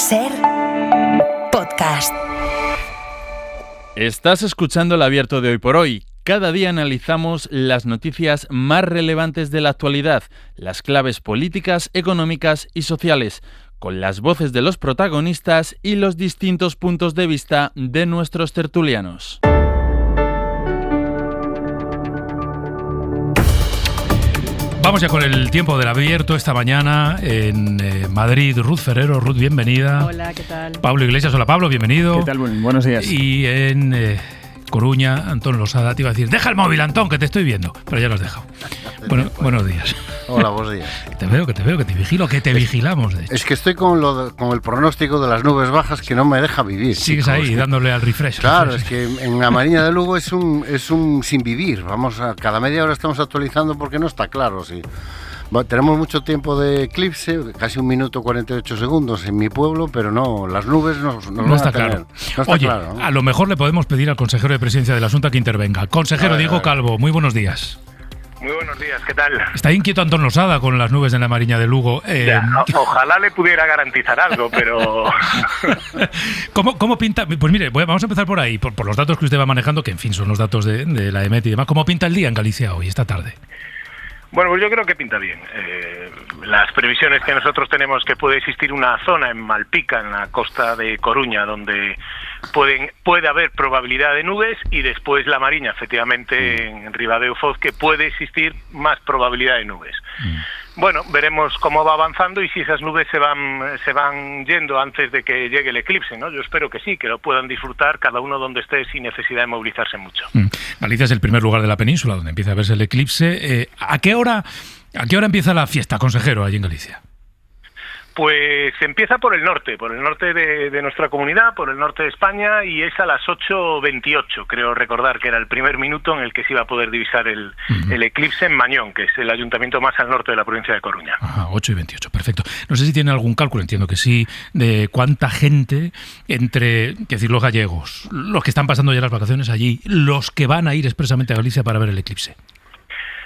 SER Podcast. Estás escuchando El Abierto de Hoy por Hoy. Cada día analizamos las noticias más relevantes de la actualidad, las claves políticas, económicas y sociales, con las voces de los protagonistas y los distintos puntos de vista de nuestros tertulianos. Vamos ya con el tiempo del Abierto esta mañana en Madrid. Ruth Ferrero. Ruth, bienvenida. Hola, ¿qué tal? Pablo Iglesias. Hola, Pablo, bienvenido. ¿Qué tal? Buenos días. Y en Coruña, Antón Losada. Te iba a decir, deja el móvil, Antón, que te estoy viendo. Pero ya lo has dejado. Bueno, buenos días. Hola, buenos días. Que te veo, que te vigilo, que te vigilamos, de hecho. Es que estoy con el pronóstico de las nubes bajas que no me deja vivir. Sigues chicos, ahí, dándole al refresh. Claro, es que en la Mariña de Lugo es un sin vivir. Cada media hora estamos actualizando porque no está claro, sí. Tenemos mucho tiempo de eclipse, casi 1 minuto 48 segundos en mi pueblo, pero no, las nubes no está claro. No está claro, ¿no? A lo mejor le podemos pedir al consejero de Presidencia de la Junta que intervenga. Consejero Diego Calvo, muy buenos días. Muy buenos días, ¿qué tal? Está inquieto Antón Losada con las nubes en la Mariña de Lugo. Ojalá le pudiera garantizar algo, pero... ¿Cómo pinta? Pues mire, vamos a empezar por ahí, por los datos que usted va manejando, que en fin son los datos de la EMET y demás. ¿Cómo pinta el día en Galicia hoy, esta tarde? Bueno, pues yo creo que pinta bien. Las previsiones que nosotros tenemos que puede existir una zona en Malpica, en la costa de Coruña, donde puede haber probabilidad de nubes, y después la Mariña, efectivamente, en Ribadeo Foz, que puede existir más probabilidad de nubes. Bueno, veremos cómo va avanzando y si esas nubes se van yendo antes de que llegue el eclipse, ¿no? Yo espero que sí, que lo puedan disfrutar cada uno donde esté sin necesidad de movilizarse mucho. Galicia es el primer lugar de la península donde empieza a verse el eclipse. ¿A qué hora empieza la fiesta, consejero, allí en Galicia? Pues empieza por el norte de nuestra comunidad, por el norte de España, y es a las 8:28, creo recordar que era el primer minuto en el que se iba a poder divisar el eclipse en Mañón, que es el ayuntamiento más al norte de la provincia de Coruña. 8:28, perfecto. No sé si tiene algún cálculo, entiendo que sí, de cuánta gente entre, los gallegos, los que están pasando ya las vacaciones allí, los que van a ir expresamente a Galicia para ver el eclipse.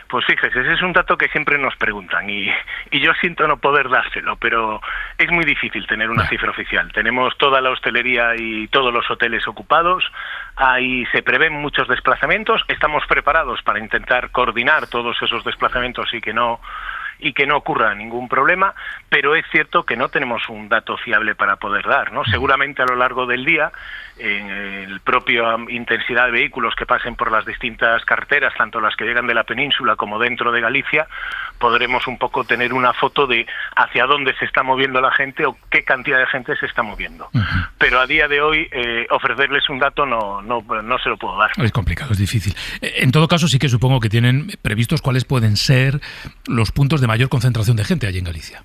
Pues fíjese, ese es un dato que siempre nos preguntan y yo siento no poder dárselo, pero es muy difícil tener una cifra oficial. Tenemos toda la hostelería y todos los hoteles ocupados, ahí se prevén muchos desplazamientos, estamos preparados para intentar coordinar todos esos desplazamientos y que no ocurra ningún problema, pero es cierto que no tenemos un dato fiable para poder dar, ¿no? Seguramente a lo largo del día, en el propio intensidad de vehículos que pasen por las distintas carreteras, tanto las que llegan de la península como dentro de Galicia, podremos un poco tener una foto de hacia dónde se está moviendo la gente o qué cantidad de gente se está moviendo. Pero a día de hoy ofrecerles un dato no se lo puedo dar. Es complicado, es difícil. En todo caso, sí que supongo que tienen previstos cuáles pueden ser los puntos de mayor concentración de gente allí en Galicia.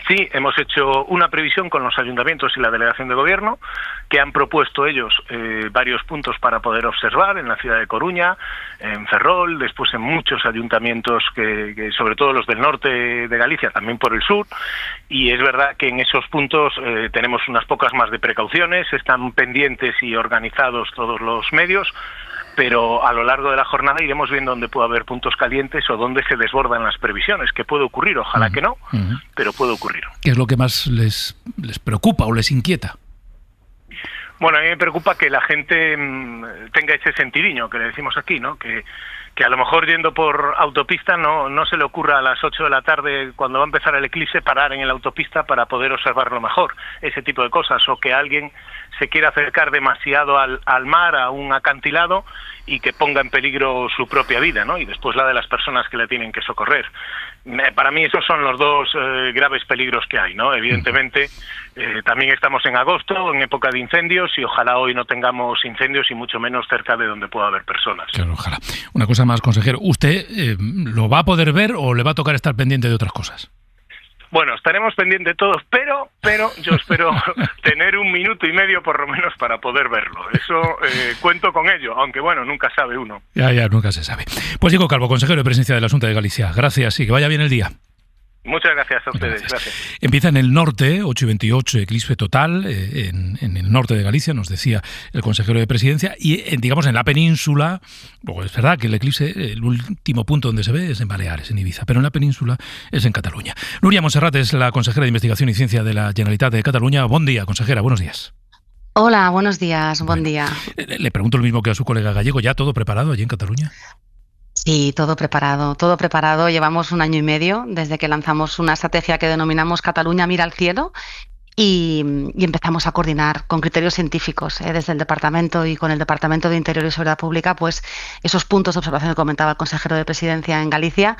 Sí, hemos hecho una previsión con los ayuntamientos y la delegación de gobierno, que han propuesto ellos varios puntos para poder observar en la ciudad de Coruña, en Ferrol, después en muchos ayuntamientos, que sobre todo los del norte de Galicia, también por el sur, y es verdad que en esos puntos tenemos unas pocas más de precauciones, están pendientes y organizados todos los medios, pero a lo largo de la jornada iremos viendo dónde puede haber puntos calientes o dónde se desbordan las previsiones, que puede ocurrir, ojalá que no, pero puede ocurrir. ¿Qué es lo que más les preocupa o les inquieta? Bueno, a mí me preocupa que la gente tenga ese sentidiño que le decimos aquí, ¿no? Que a lo mejor yendo por autopista no se le ocurra a las 8 de la tarde, cuando va a empezar el eclipse, parar en la autopista para poder observarlo mejor, ese tipo de cosas, o que alguien se quiera acercar demasiado al mar, a un acantilado, y que ponga en peligro su propia vida, ¿no? Y después la de las personas que le tienen que socorrer. Para mí esos son los dos graves peligros que hay, ¿no? Evidentemente, también estamos en agosto, en época de incendios, y ojalá hoy no tengamos incendios y mucho menos cerca de donde pueda haber personas. Claro, ojalá. Una cosa más, consejero, ¿usted lo va a poder ver o le va a tocar estar pendiente de otras cosas? Bueno, estaremos pendientes de todos, pero yo espero tener 1 minuto y medio por lo menos para poder verlo. Eso cuento con ello, aunque bueno, nunca sabe uno. Ya, nunca se sabe. Pues Diego Calvo, consejero de Presidencia de la Junta de Galicia. Gracias y que vaya bien el día. Muchas gracias a ustedes. Gracias. Empieza en el norte, 8:28, eclipse total, en el norte de Galicia, nos decía el consejero de Presidencia, y digamos en la península, luego es verdad que el eclipse, el último punto donde se ve es en Baleares, en Ibiza, pero en la península es en Cataluña. Núria Montserrat es la consejera de Investigación y Ciencia de la Generalitat de Cataluña. Buen día, consejera, buenos días. Hola, buenos días, buen día. Le pregunto lo mismo que a su colega gallego, ¿ya todo preparado allí en Cataluña? Sí, todo preparado, todo preparado. Llevamos 1 año y medio desde que lanzamos una estrategia que denominamos Cataluña mira al cielo y empezamos a coordinar con criterios científicos desde el Departamento y con el Departamento de Interior y Seguridad Pública, pues esos puntos de observación que comentaba el consejero de Presidencia en Galicia.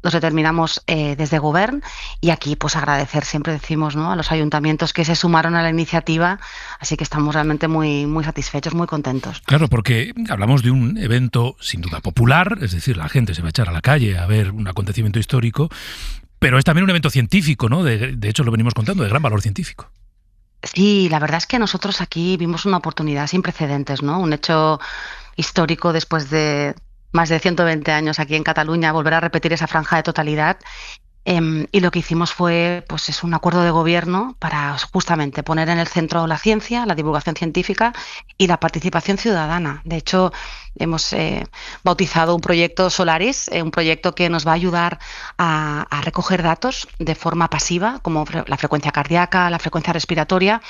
Los determinamos desde Govern y aquí pues agradecer, siempre decimos, ¿no?, a los ayuntamientos que se sumaron a la iniciativa, así que estamos realmente muy satisfechos, muy contentos. Claro, porque hablamos de un evento sin duda popular, es decir, la gente se va a echar a la calle a ver un acontecimiento histórico, pero es también un evento científico, ¿no? De hecho lo venimos contando, de gran valor científico. Sí, la verdad es que nosotros aquí vimos una oportunidad sin precedentes, ¿no? Un hecho histórico después de más de 120 años aquí en Cataluña, volver a repetir esa franja de totalidad. Y lo que hicimos fue pues un acuerdo de gobierno para justamente poner en el centro la ciencia, la divulgación científica y la participación ciudadana. De hecho, hemos bautizado un proyecto Solaris, un proyecto que nos va a ayudar a recoger datos de forma pasiva, como la frecuencia cardíaca, la frecuencia respiratoria,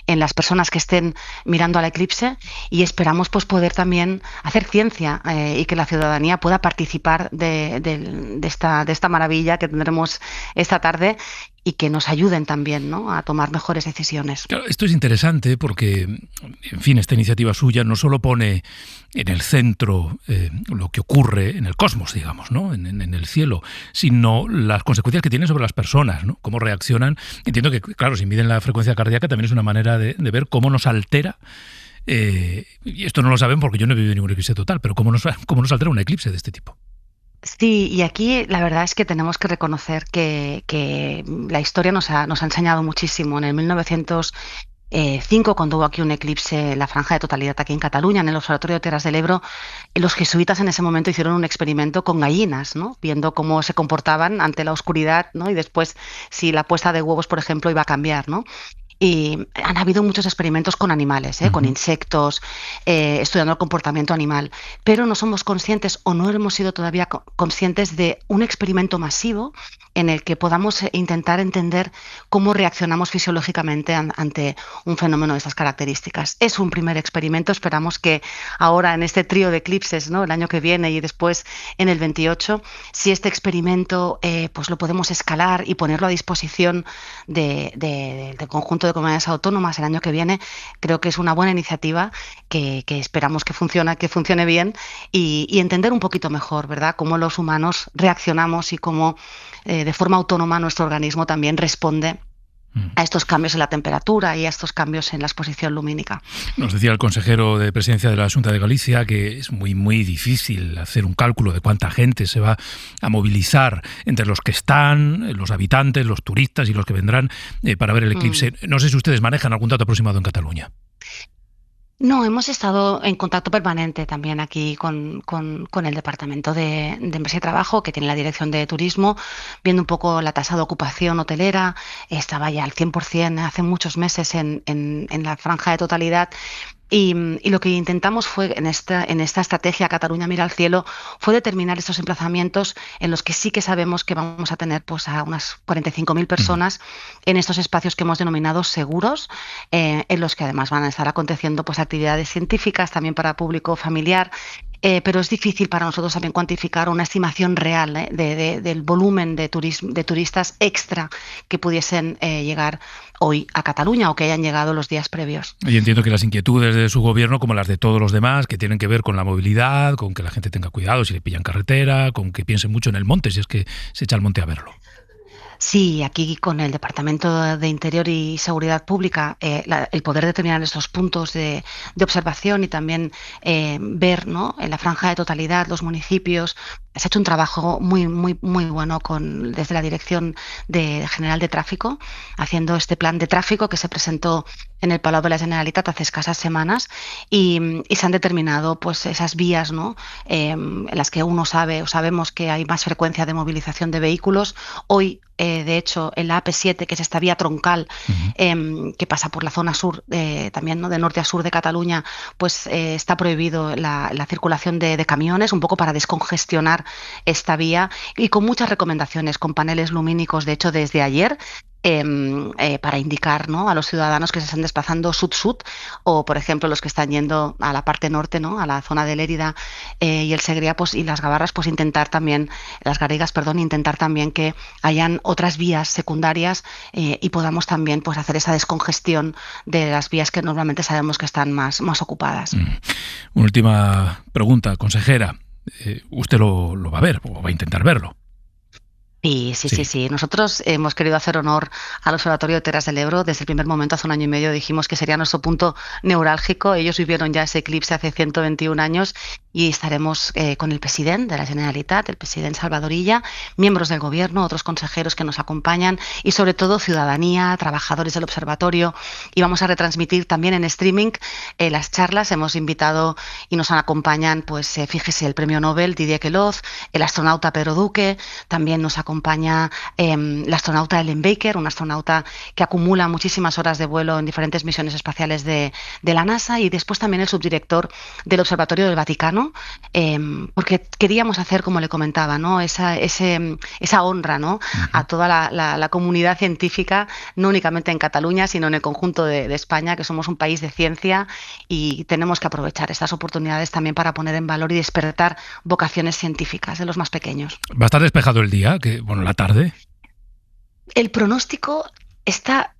en las personas que estén mirando al eclipse, y esperamos pues poder también hacer ciencia y que la ciudadanía pueda participar de esta maravilla que tendremos esta tarde y que nos ayuden también, ¿no?, a tomar mejores decisiones. Claro, esto es interesante porque, en fin, esta iniciativa suya no solo pone en el centro lo que ocurre en el cosmos, digamos, ¿no?, en el cielo, sino las consecuencias que tiene sobre las personas, ¿no?, cómo reaccionan. Entiendo que, claro, si miden la frecuencia cardíaca también es una manera de ver cómo nos altera. Y esto no lo saben porque yo no he vivido ningún eclipse total, pero cómo nos altera un eclipse de este tipo. Sí, y aquí la verdad es que tenemos que reconocer que la historia nos ha enseñado muchísimo. En el 1905, cuando hubo aquí un eclipse, la franja de totalidad aquí en Cataluña, en el Observatorio de Terras del Ebro, los jesuitas en ese momento hicieron un experimento con gallinas, ¿no?, viendo cómo se comportaban ante la oscuridad, ¿no?, y después si la puesta de huevos, por ejemplo, iba a cambiar, ¿no? Y han habido muchos experimentos con animales, con insectos, estudiando el comportamiento animal, pero no somos conscientes o no hemos sido todavía conscientes de un experimento masivo en el que podamos intentar entender cómo reaccionamos fisiológicamente ante un fenómeno de estas características. Es un primer experimento, esperamos que ahora en este trío de eclipses, ¿no?, el año que viene y después en el 28, si este experimento pues lo podemos escalar y ponerlo a disposición del conjunto de comunidades autónomas el año que viene, creo que es una buena iniciativa que esperamos que funcione bien y entender un poquito mejor, ¿verdad?, cómo los humanos reaccionamos y cómo de forma autónoma nuestro organismo también responde a estos cambios en la temperatura y a estos cambios en la exposición lumínica. Nos decía el consejero de Presidencia de la Xunta de Galicia que es muy difícil hacer un cálculo de cuánta gente se va a movilizar entre los que están, los habitantes, los turistas y los que vendrán para ver el eclipse. No sé si ustedes manejan algún dato aproximado en Cataluña. No, hemos estado en contacto permanente también aquí con el Departamento de Empresa y Trabajo, que tiene la Dirección de Turismo, viendo un poco la tasa de ocupación hotelera. Estaba ya al 100% hace muchos meses en la franja de totalidad. Y lo que intentamos fue en esta estrategia Cataluña mira al cielo fue determinar estos emplazamientos en los que sí que sabemos que vamos a tener pues a unas 45.000 personas en estos espacios que hemos denominado seguros, en los que además van a estar aconteciendo pues actividades científicas también para público familiar. Pero es difícil para nosotros también cuantificar una estimación real del volumen de turistas extra que pudiesen llegar hoy a Cataluña o que hayan llegado los días previos. Y entiendo que las inquietudes de su gobierno, como las de todos los demás, que tienen que ver con la movilidad, con que la gente tenga cuidado si le pillan carretera, con que piense mucho en el monte, si es que se echa al monte a verlo. Sí, aquí con el Departamento de Interior y Seguridad Pública, el poder determinar estos puntos de observación y también ver, ¿no?, en la franja de totalidad los municipios se ha hecho un trabajo muy bueno desde la Dirección General de Tráfico, haciendo este plan de tráfico que se presentó en el Palau de la Generalitat hace escasas semanas y se han determinado pues esas vías, ¿no? En las que uno sabe o sabemos que hay más frecuencia de movilización de vehículos. Hoy, de hecho, en la AP7, que es esta vía troncal que pasa por la zona sur, también, ¿no? De norte a sur de Cataluña, pues está prohibido la circulación de camiones, un poco para descongestionar esta vía, y con muchas recomendaciones, con paneles lumínicos, de hecho, desde ayer, para indicar, ¿no? A los ciudadanos que se están desplazando sud-sud, o por ejemplo los que están yendo a la parte norte, ¿no? A la zona de Lérida y el Segrià, pues, y las Gavarras, pues intentar también que hayan otras vías secundarias y podamos también pues hacer esa descongestión de las vías que normalmente sabemos que están más ocupadas. Una última pregunta, consejera. ¿Usted lo va a ver o va a intentar verlo? Sí. Nosotros hemos querido hacer honor al Observatorio de Terras del Ebro. Desde el primer momento, hace un año y medio, dijimos que sería nuestro punto neurálgico. Ellos vivieron ya ese eclipse hace 121 años y estaremos con el presidente de la Generalitat, el presidente Salvador Illa, miembros del gobierno, otros consejeros que nos acompañan y sobre todo ciudadanía, trabajadores del observatorio, y vamos a retransmitir también en streaming las charlas. Hemos invitado y nos acompañan, pues fíjese, el premio Nobel Didier Queloz, el astronauta Pedro Duque, también nos acompaña la astronauta Ellen Baker, una astronauta que acumula muchísimas horas de vuelo en diferentes misiones espaciales de la NASA, y después también el subdirector del Observatorio del Vaticano, porque queríamos hacer, como le comentaba, ¿no? esa honra, ¿no? A toda la comunidad científica, no únicamente en Cataluña, sino en el conjunto de España, que somos un país de ciencia y tenemos que aprovechar estas oportunidades también para poner en valor y despertar vocaciones científicas de los más pequeños. ¿Va a estar despejado el día? La tarde. El pronóstico está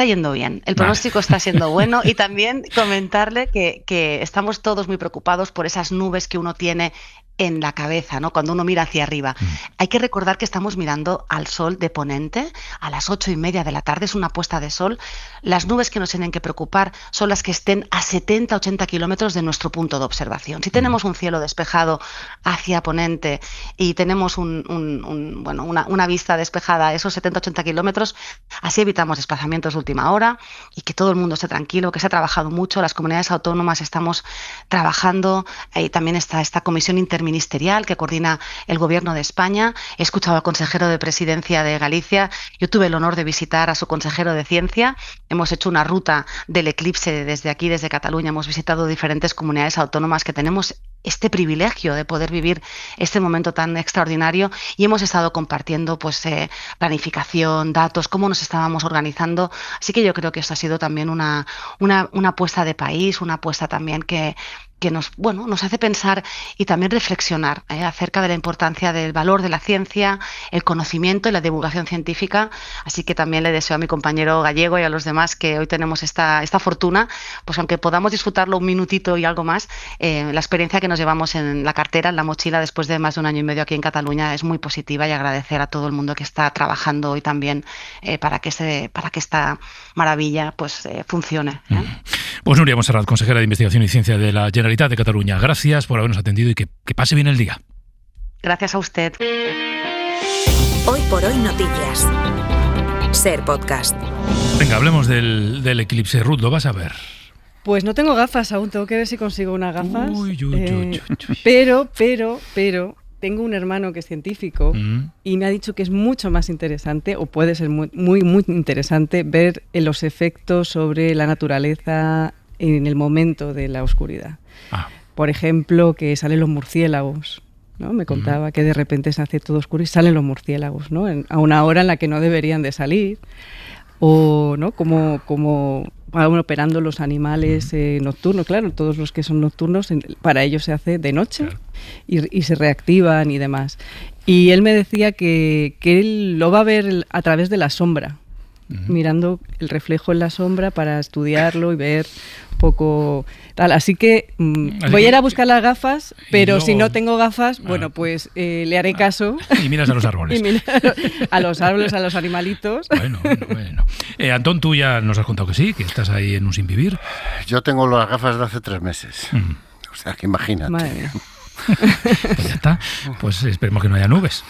yendo bien. El pronóstico está siendo bueno, y también comentarle que estamos todos muy preocupados por esas nubes que uno tiene en la cabeza, ¿no? Cuando uno mira hacia arriba. Hay que recordar que estamos mirando al sol de poniente a las 8:30 de la tarde, es una puesta de sol. Las nubes que nos tienen que preocupar son las que estén a 70-80 kilómetros de nuestro punto de observación. Si tenemos un cielo despejado hacia poniente y tenemos una vista despejada a esos 70-80 kilómetros, así evitamos desplazamientos de última hora y que todo el mundo esté tranquilo, que se ha trabajado mucho. Las comunidades autónomas estamos trabajando, y también está esta comisión interministerial que coordina el Gobierno de España. He escuchado al consejero de Presidencia de Galicia. Yo tuve el honor de visitar a su consejero de Ciencia. Hemos hecho una ruta del eclipse desde aquí, desde Cataluña. Hemos visitado diferentes comunidades autónomas que tenemos este privilegio de poder vivir este momento tan extraordinario, y hemos estado compartiendo pues planificación, datos, cómo nos estábamos organizando. Así que yo creo que esto ha sido también una apuesta de país, una apuesta también que nos hace pensar y también reflexionar acerca de la importancia del valor de la ciencia, el conocimiento y la divulgación científica. Así que también le deseo a mi compañero gallego y a los demás que hoy tenemos esta fortuna, pues aunque podamos disfrutarlo un minutito y algo más, la experiencia que nos llevamos en la cartera, en la mochila, después de más de un año y medio aquí en Cataluña, es muy positiva, y agradecer a todo el mundo que está trabajando hoy también para que esta maravilla pues funcione. Pues Núria Montserrat, consejera de Investigación y Ciencia de la Generalitat de Cataluña, gracias por habernos atendido y que pase bien el día. Gracias a usted. Hoy por hoy noticias. Ser podcast. Venga, hablemos del eclipse. Ruth, ¿lo vas a ver? Pues no tengo gafas aún, tengo que ver si consigo unas gafas. Uy. Pero tengo un hermano que es científico y me ha dicho que es mucho más interesante, o puede ser muy, muy, muy interesante, ver los efectos sobre la naturaleza en el momento de la oscuridad. Por ejemplo, que salen los murciélagos, ¿no? Me contaba que de repente se hace todo oscuro y salen los murciélagos, ¿no? A una hora en la que no deberían de salir. O, ¿no? Como van operando los animales nocturnos. Claro, todos los que son nocturnos, para ellos se hace de noche, claro, y se reactivan y demás. Y él me decía que él lo va a ver a través de la sombra, mirando el reflejo en la sombra para estudiarlo y ver un poco tal. Así que voy a ir a buscar las gafas, pero luego, si no tengo gafas, bueno, pues le haré caso. Y miras a los árboles. Y miras a los árboles, a los animalitos. Bueno. Antón, tú ya nos has contado que sí, que estás ahí en un sin vivir. Yo tengo las gafas de hace 3 meses. O sea, que imagínate. Madre mía. Pues ya está. Pues esperemos que no haya nubes.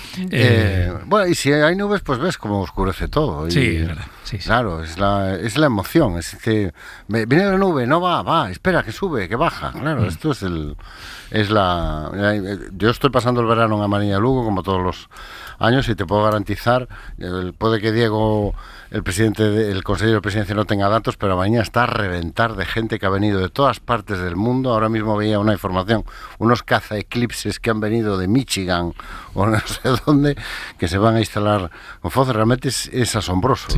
Bueno, y si hay nubes, pues ves cómo oscurece todo. Y, sí, es verdad. Sí. Claro, es la emoción. Es que viene la nube, no va, espera, que sube, que baja. Claro, esto yo estoy pasando el verano en Amarilla de Lugo, como todos los años, y te puedo garantizar, puede que Diego, el consejero de presidencia, no tenga datos, pero mañana está a reventar de gente que ha venido de todas partes del mundo. Ahora mismo veía una información, unos cazaeclipses que han venido de Michigan o no sé dónde, que se van a instalar con FOCE. Realmente es asombroso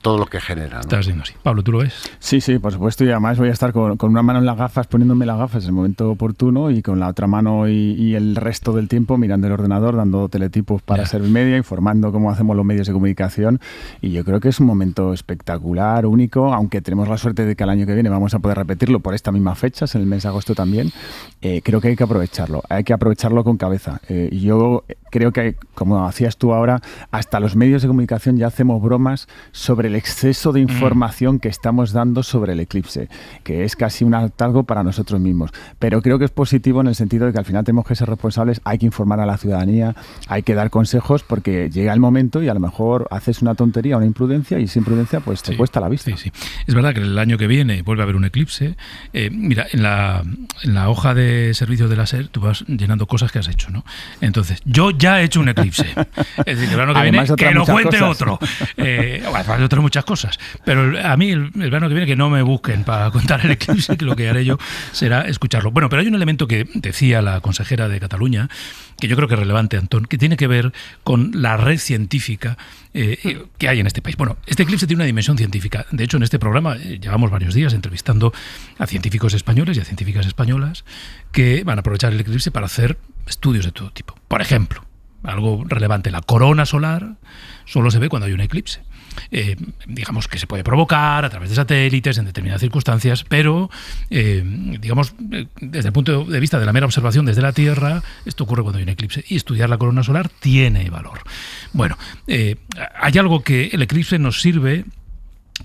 todo lo que genera, ¿no? Estás viendo así. Pablo, ¿tú lo ves? Sí, por supuesto, y además voy a estar con una mano en las gafas, poniéndome las gafas en el momento oportuno, y con la otra mano y el resto del tiempo mirando el ordenador, dando teletipos para Ser Media, informando cómo hacemos los medios de comunicación. Y yo creo que es un momento espectacular, único, aunque tenemos la suerte de que el año que viene vamos a poder repetirlo por estas mismas fechas, en el mes de agosto también. Creo que hay que aprovecharlo con cabeza. Yo creo que, como hacías tú ahora, hasta los medios de comunicación ya hacemos bromas sobre el exceso de información que estamos dando sobre el eclipse, que es casi un hartazgo para nosotros mismos. Pero creo que es positivo en el sentido de que al final tenemos que ser responsables, hay que informar a la ciudadanía, hay que dar consejos, porque llega el momento y a lo mejor haces una tontería, una imprudencia, y sin prudencia pues te cuesta la vista. Sí. Es verdad que el año que viene vuelve a haber un eclipse. Mira, en la hoja de servicios de la SER tú vas llenando cosas que has hecho, ¿no? Entonces, yo ya he hecho un eclipse. Es decir, el verano que viene, que lo cuente cosas. Otro. Hay otras muchas cosas. Pero a mí, el verano que viene, que no me busquen para contar el eclipse, que lo que haré yo será escucharlo. Bueno, pero hay un elemento que decía la consejera de Cataluña, que yo creo que es relevante, Antón, que tiene que ver con la red científica que hay en este país. Bueno, este eclipse tiene una dimensión científica. De hecho, en este programa llevamos varios días entrevistando a científicos españoles y a científicas españolas que van a aprovechar el eclipse para hacer estudios de todo tipo. Por ejemplo, algo relevante, la corona solar solo se ve cuando hay un eclipse. Digamos que se puede provocar a través de satélites en determinadas circunstancias, pero digamos, desde el punto de vista de la mera observación desde la Tierra, esto ocurre cuando hay un eclipse, y estudiar la corona solar tiene valor. Bueno, hay algo que el eclipse nos sirve,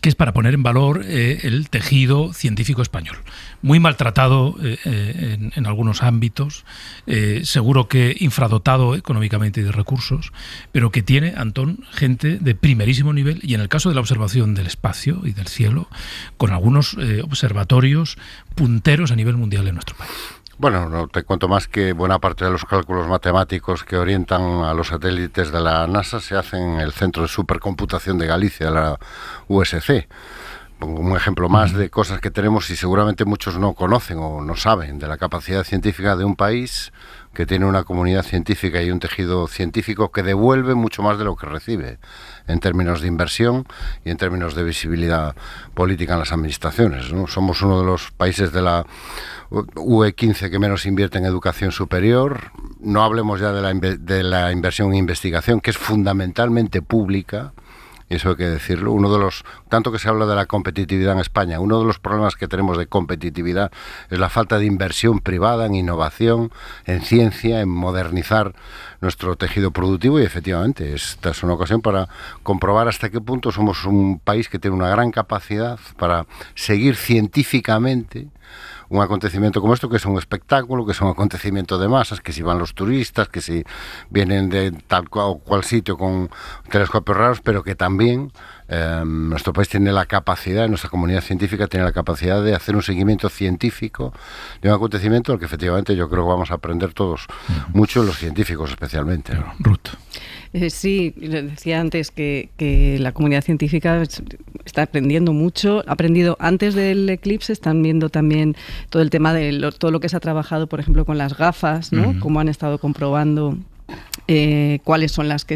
que es para poner en valor el tejido científico español, muy maltratado en algunos ámbitos, seguro que infradotado económicamente y de recursos, pero que tiene, Antón, gente de primerísimo nivel, y en el caso de la observación del espacio y del cielo, con algunos observatorios punteros a nivel mundial en nuestro país. Bueno, no te cuento más que buena parte de los cálculos matemáticos que orientan a los satélites de la NASA se hacen en el Centro de Supercomputación de Galicia, la USC. Pongo un ejemplo más de cosas que tenemos y seguramente muchos no conocen o no saben de la capacidad científica de un país que tiene una comunidad científica y un tejido científico que devuelve mucho más de lo que recibe en términos de inversión y en términos de visibilidad política en las administraciones, ¿no? Somos uno de los países de la UE15 que menos invierte en educación superior. No hablemos ya de la inversión en investigación, que es fundamentalmente pública. Eso hay que decirlo. Tanto que se habla de la competitividad en España, uno de los problemas que tenemos de competitividad es la falta de inversión privada en innovación, en ciencia, en modernizar nuestro tejido productivo, y efectivamente esta es una ocasión para comprobar hasta qué punto somos un país que tiene una gran capacidad para seguir científicamente un acontecimiento como esto, que es un espectáculo, que es un acontecimiento de masas, que si van los turistas, que si vienen de tal o cual sitio con telescopios raros, pero que también nuestro país tiene la capacidad, nuestra comunidad científica tiene la capacidad de hacer un seguimiento científico de un acontecimiento al que efectivamente yo creo que vamos a aprender todos mucho, los científicos especialmente, ¿no? Ruth. Sí, decía antes que la comunidad científica está aprendiendo mucho, ha aprendido antes del eclipse, están viendo también todo el tema de todo lo que se ha trabajado, por ejemplo, con las gafas, ¿no? Cómo han estado comprobando cuáles son las que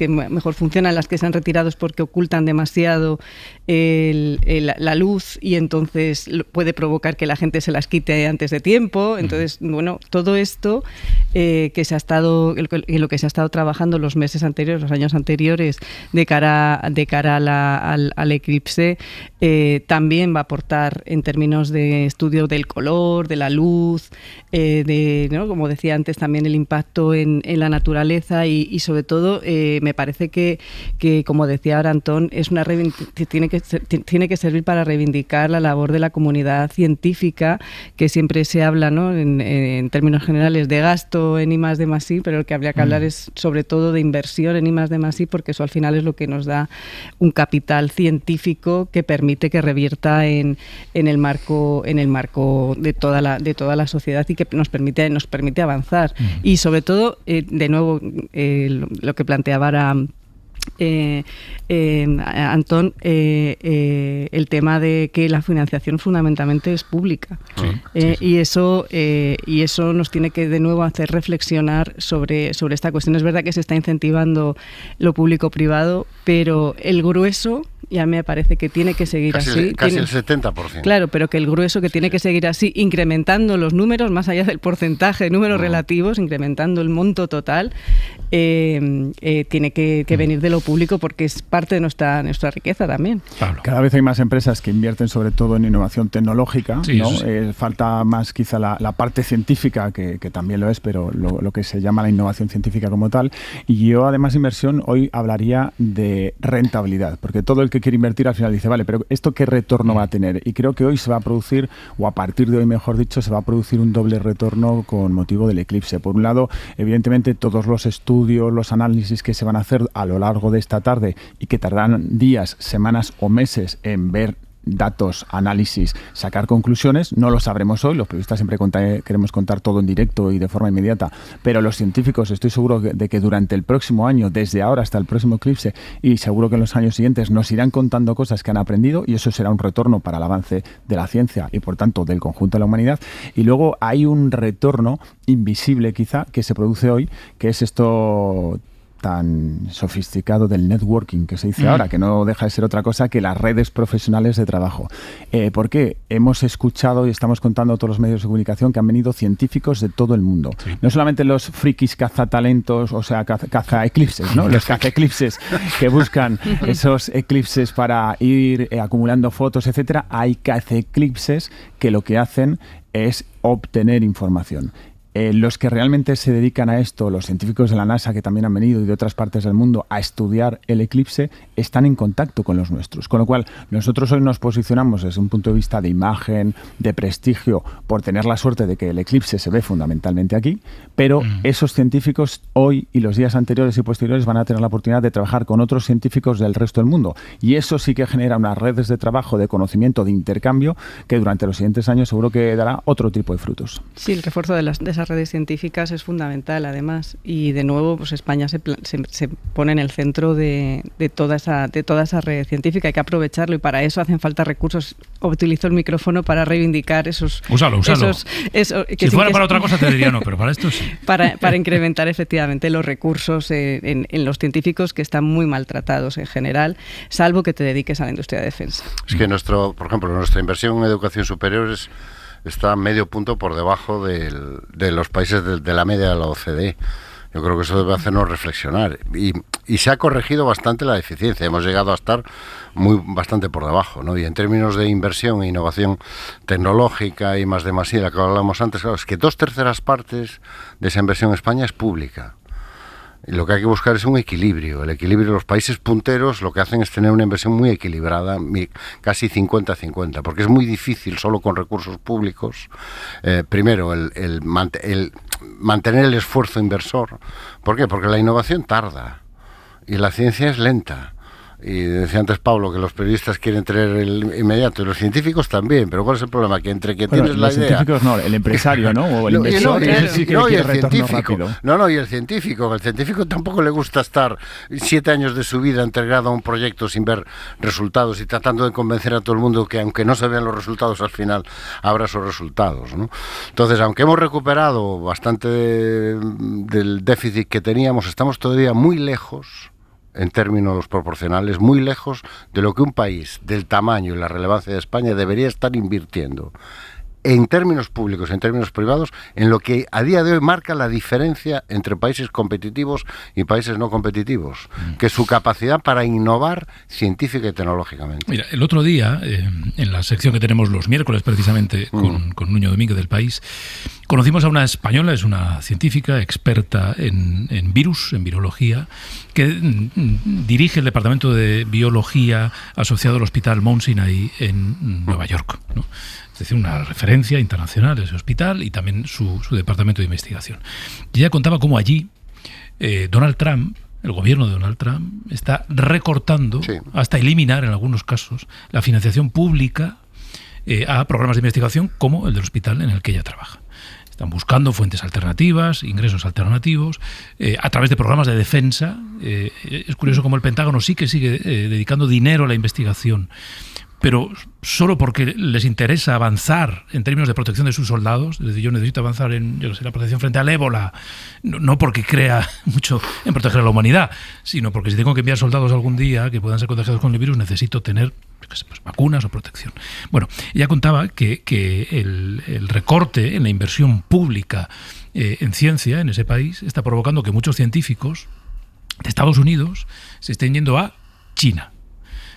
mejor funcionan, las que se han retirado es porque ocultan demasiado la luz y entonces puede provocar que la gente se las quite antes de tiempo. Entonces, bueno, todo esto en lo que se ha estado trabajando los meses anteriores, los años anteriores, de cara al eclipse, también va a aportar en términos de estudio del color, de la luz, ¿no? Como decía antes, también el impacto gasto en la naturaleza y sobre todo me parece que como decía ahora Antón, tiene que servir para reivindicar la labor de la comunidad científica, que siempre se habla, ¿no?, en términos generales de gasto en I+D+I, pero lo que habría que hablar es sobre todo de inversión en I+D+I, porque eso al final es lo que nos da un capital científico que permite que revierta en el marco de toda la sociedad y que nos permite avanzar. Y sobre todo, de nuevo, lo que planteaba ahora Antón, el tema de que la financiación fundamentalmente es pública. Y eso nos tiene que de nuevo hacer reflexionar sobre esta cuestión. Es verdad que se está incentivando lo público-privado, pero el grueso ya me parece que tiene que seguir así. Casi el 70%. Claro, pero que el grueso que tiene que seguir así, incrementando los números, más allá del porcentaje de números relativos, incrementando el monto total, tiene que venir de lo público, porque es parte de nuestra riqueza también. Pablo. Cada vez hay más empresas que invierten sobre todo en innovación tecnológica, sí, ¿no? Sí. Falta más quizá la parte científica, que también lo es, pero lo que se llama la innovación científica como tal. Y yo, además de inversión, hoy hablaría de rentabilidad, porque todo el que quiere invertir al final dice, vale, pero ¿esto qué retorno va a tener? Y creo que hoy se va a producir, o a partir de hoy mejor dicho, se va a producir un doble retorno con motivo del eclipse. Por un lado, evidentemente, todos los estudios, los análisis que se van a hacer a lo largo de esta tarde y que tardarán días, semanas o meses en ver datos, análisis, sacar conclusiones, no lo sabremos hoy. Los periodistas siempre queremos contar todo en directo y de forma inmediata, pero los científicos estoy seguro de que durante el próximo año, desde ahora hasta el próximo eclipse, y seguro que en los años siguientes, nos irán contando cosas que han aprendido, y eso será un retorno para el avance de la ciencia y por tanto del conjunto de la humanidad. Y luego hay un retorno invisible quizá que se produce hoy, que es esto tan sofisticado del networking que se dice ahora, que no deja de ser otra cosa que las redes profesionales de trabajo. ¿Por qué? Hemos escuchado y estamos contando a todos los medios de comunicación que han venido científicos de todo el mundo. Sí. No solamente los frikis cazatalentos, o sea, caza eclipses, ¿no? Los caza eclipses que buscan esos eclipses para ir acumulando fotos, etcétera. Hay caza eclipses que lo que hacen es obtener información. Los que realmente se dedican a esto, los científicos de la NASA que también han venido y de otras partes del mundo a estudiar el eclipse, están en contacto con los nuestros. Con lo cual, nosotros hoy nos posicionamos desde un punto de vista de imagen, de prestigio, por tener la suerte de que el eclipse se ve fundamentalmente aquí, pero esos científicos hoy y los días anteriores y posteriores van a tener la oportunidad de trabajar con otros científicos del resto del mundo. Y eso sí que genera unas redes de trabajo, de conocimiento, de intercambio, que durante los siguientes años seguro que dará otro tipo de frutos. Sí, el refuerzo de esas redes científicas es fundamental, además, y de nuevo pues España se pone en el centro de toda esa red científica. Hay que aprovecharlo, y para eso hacen falta recursos. Utilizo el micrófono para reivindicar esos... Úsalo. Si fuera para otra cosa te diría no, pero para esto sí. Para incrementar efectivamente los recursos en los científicos, que están muy maltratados en general, salvo que te dediques a la industria de defensa. Es que por ejemplo, nuestra inversión en educación superior está medio punto por debajo de los países de la media de la OCDE. Yo creo que eso debe hacernos reflexionar. Y se ha corregido bastante la deficiencia. Hemos llegado a estar bastante por debajo, ¿no? Y en términos de inversión e innovación tecnológica y I+D+I, la que hablábamos antes, claro, es que 2/3 partes de esa inversión en España es pública. Y lo que hay que buscar es un equilibrio. El equilibrio de los países punteros lo que hacen es tener una inversión muy equilibrada, casi 50-50, porque es muy difícil solo con recursos públicos, primero, el mantener el esfuerzo inversor. ¿Por qué? Porque la innovación tarda y la ciencia es lenta. Y decía antes Pablo que los periodistas quieren tener el inmediato, y los científicos también, pero ¿cuál es el problema? Que entre que tienes la idea... Los científicos no, el empresario, ¿no? O el inversor, sí que quiere retorno rápido. Y el científico tampoco le gusta estar 7 años de su vida entregado a un proyecto sin ver resultados y tratando de convencer a todo el mundo que aunque no se vean los resultados, al final habrá esos resultados, ¿no? Entonces, aunque hemos recuperado bastante del déficit que teníamos, estamos todavía muy lejos, en términos proporcionales, muy lejos de lo que un país del tamaño y la relevancia de España debería estar invirtiendo en términos públicos, en términos privados, en lo que a día de hoy marca la diferencia entre países competitivos y países no competitivos, que es su capacidad para innovar científica y tecnológicamente. Mira, el otro día, en la sección que tenemos los miércoles precisamente con Nuño Domínguez del País, conocimos a una española, es una científica experta en virus, en virología, que dirige el departamento de biología asociado al Hospital Mount Sinai en Nueva York, ¿no? Es decir, una referencia internacional ese hospital y también su departamento de investigación. Y ella contaba cómo allí Donald Trump, el gobierno de Donald Trump, está recortando, hasta eliminar en algunos casos, la financiación pública a programas de investigación como el del hospital en el que ella trabaja. Están buscando fuentes alternativas, ingresos alternativos, a través de programas de defensa. Es curioso cómo el Pentágono sí que sigue dedicando dinero a la investigación, pero solo porque les interesa avanzar en términos de protección de sus soldados. Es decir, yo necesito avanzar en la protección frente al ébola, no porque crea mucho en proteger a la humanidad, sino porque si tengo que enviar soldados algún día que puedan ser contagiados con el virus, necesito tener pues, vacunas o protección. Bueno, ella contaba que el recorte en la inversión pública en ciencia en ese país está provocando que muchos científicos de Estados Unidos se estén yendo a China.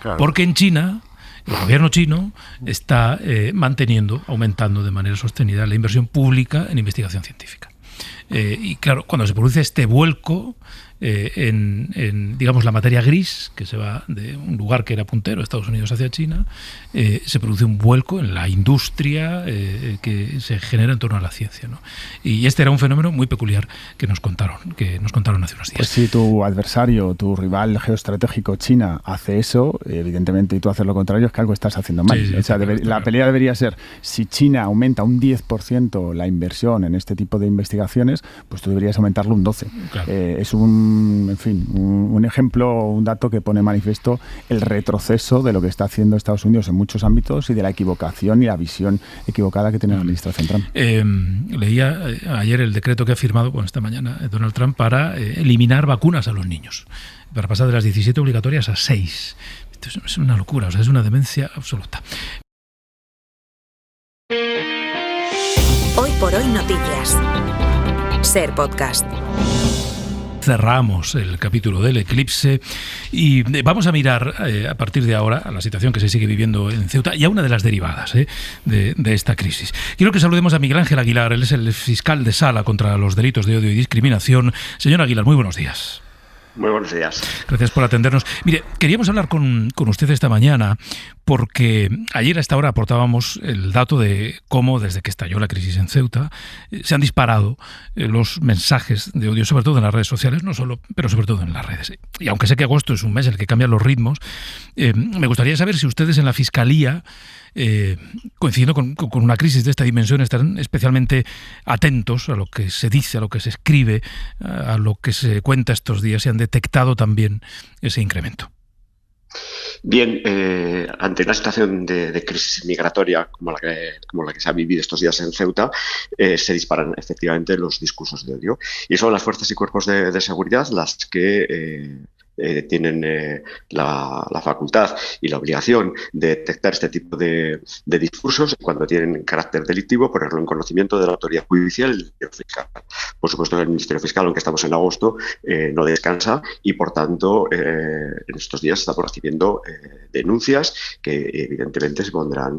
Claro. Porque en China el gobierno chino está aumentando de manera sostenida la inversión pública en investigación científica. Y claro, cuando se produce este vuelco en digamos, la materia gris, que se va de un lugar que era puntero, Estados Unidos, hacia China, se produce un vuelco en la industria que se genera en torno a la ciencia, ¿no? Y este era un fenómeno muy peculiar que nos contaron hace unos días. Pues si tu adversario, tu rival geoestratégico China hace eso, evidentemente, y tú haces lo contrario, es que algo estás haciendo mal. Sí, o sea, la pelea debería ser, si China aumenta un 10% la inversión en este tipo de investigaciones, pues tú deberías aumentarlo un 12%. Claro. Es un ejemplo, un dato que pone manifiesto el retroceso de lo que está haciendo Estados Unidos en muchos ámbitos y de la equivocación y la visión equivocada que tiene la administración Trump. Leía ayer el decreto que ha firmado esta mañana Donald Trump para eliminar vacunas a los niños, para pasar de las 17 obligatorias a 6. Esto es una locura, o sea, es una demencia absoluta. Hoy por hoy noticias. Ser Podcast. Cerramos el capítulo del eclipse y vamos a mirar a partir de ahora a la situación que se sigue viviendo en Ceuta y a una de las derivadas de esta crisis. Quiero que saludemos a Miguel Ángel Aguilar, él es el fiscal de sala contra los delitos de odio y discriminación. Señor Aguilar, muy buenos días. Muy buenos días. Gracias por atendernos. Mire, queríamos hablar con usted esta mañana porque ayer a esta hora aportábamos el dato de cómo desde que estalló la crisis en Ceuta se han disparado los mensajes de odio, sobre todo en las redes sociales, no solo, pero sobre todo en las redes. Y aunque sé que agosto es un mes en el que cambian los ritmos, me gustaría saber si ustedes en la Fiscalía, coincidiendo con una crisis de esta dimensión, están especialmente atentos a lo que se dice, a lo que se escribe, a lo que se cuenta estos días, y han detectado también ese incremento. Bien, ante una situación de crisis migratoria como la que se ha vivido estos días en Ceuta, se disparan efectivamente los discursos de odio. Y son las fuerzas y cuerpos de seguridad las que tienen la facultad y la obligación de detectar este tipo de discursos cuando tienen carácter delictivo, ponerlo en conocimiento de la autoridad judicial y del Ministerio Fiscal. Por supuesto, el Ministerio Fiscal, aunque estamos en agosto, no descansa y, por tanto, en estos días estamos recibiendo denuncias que evidentemente se pondrán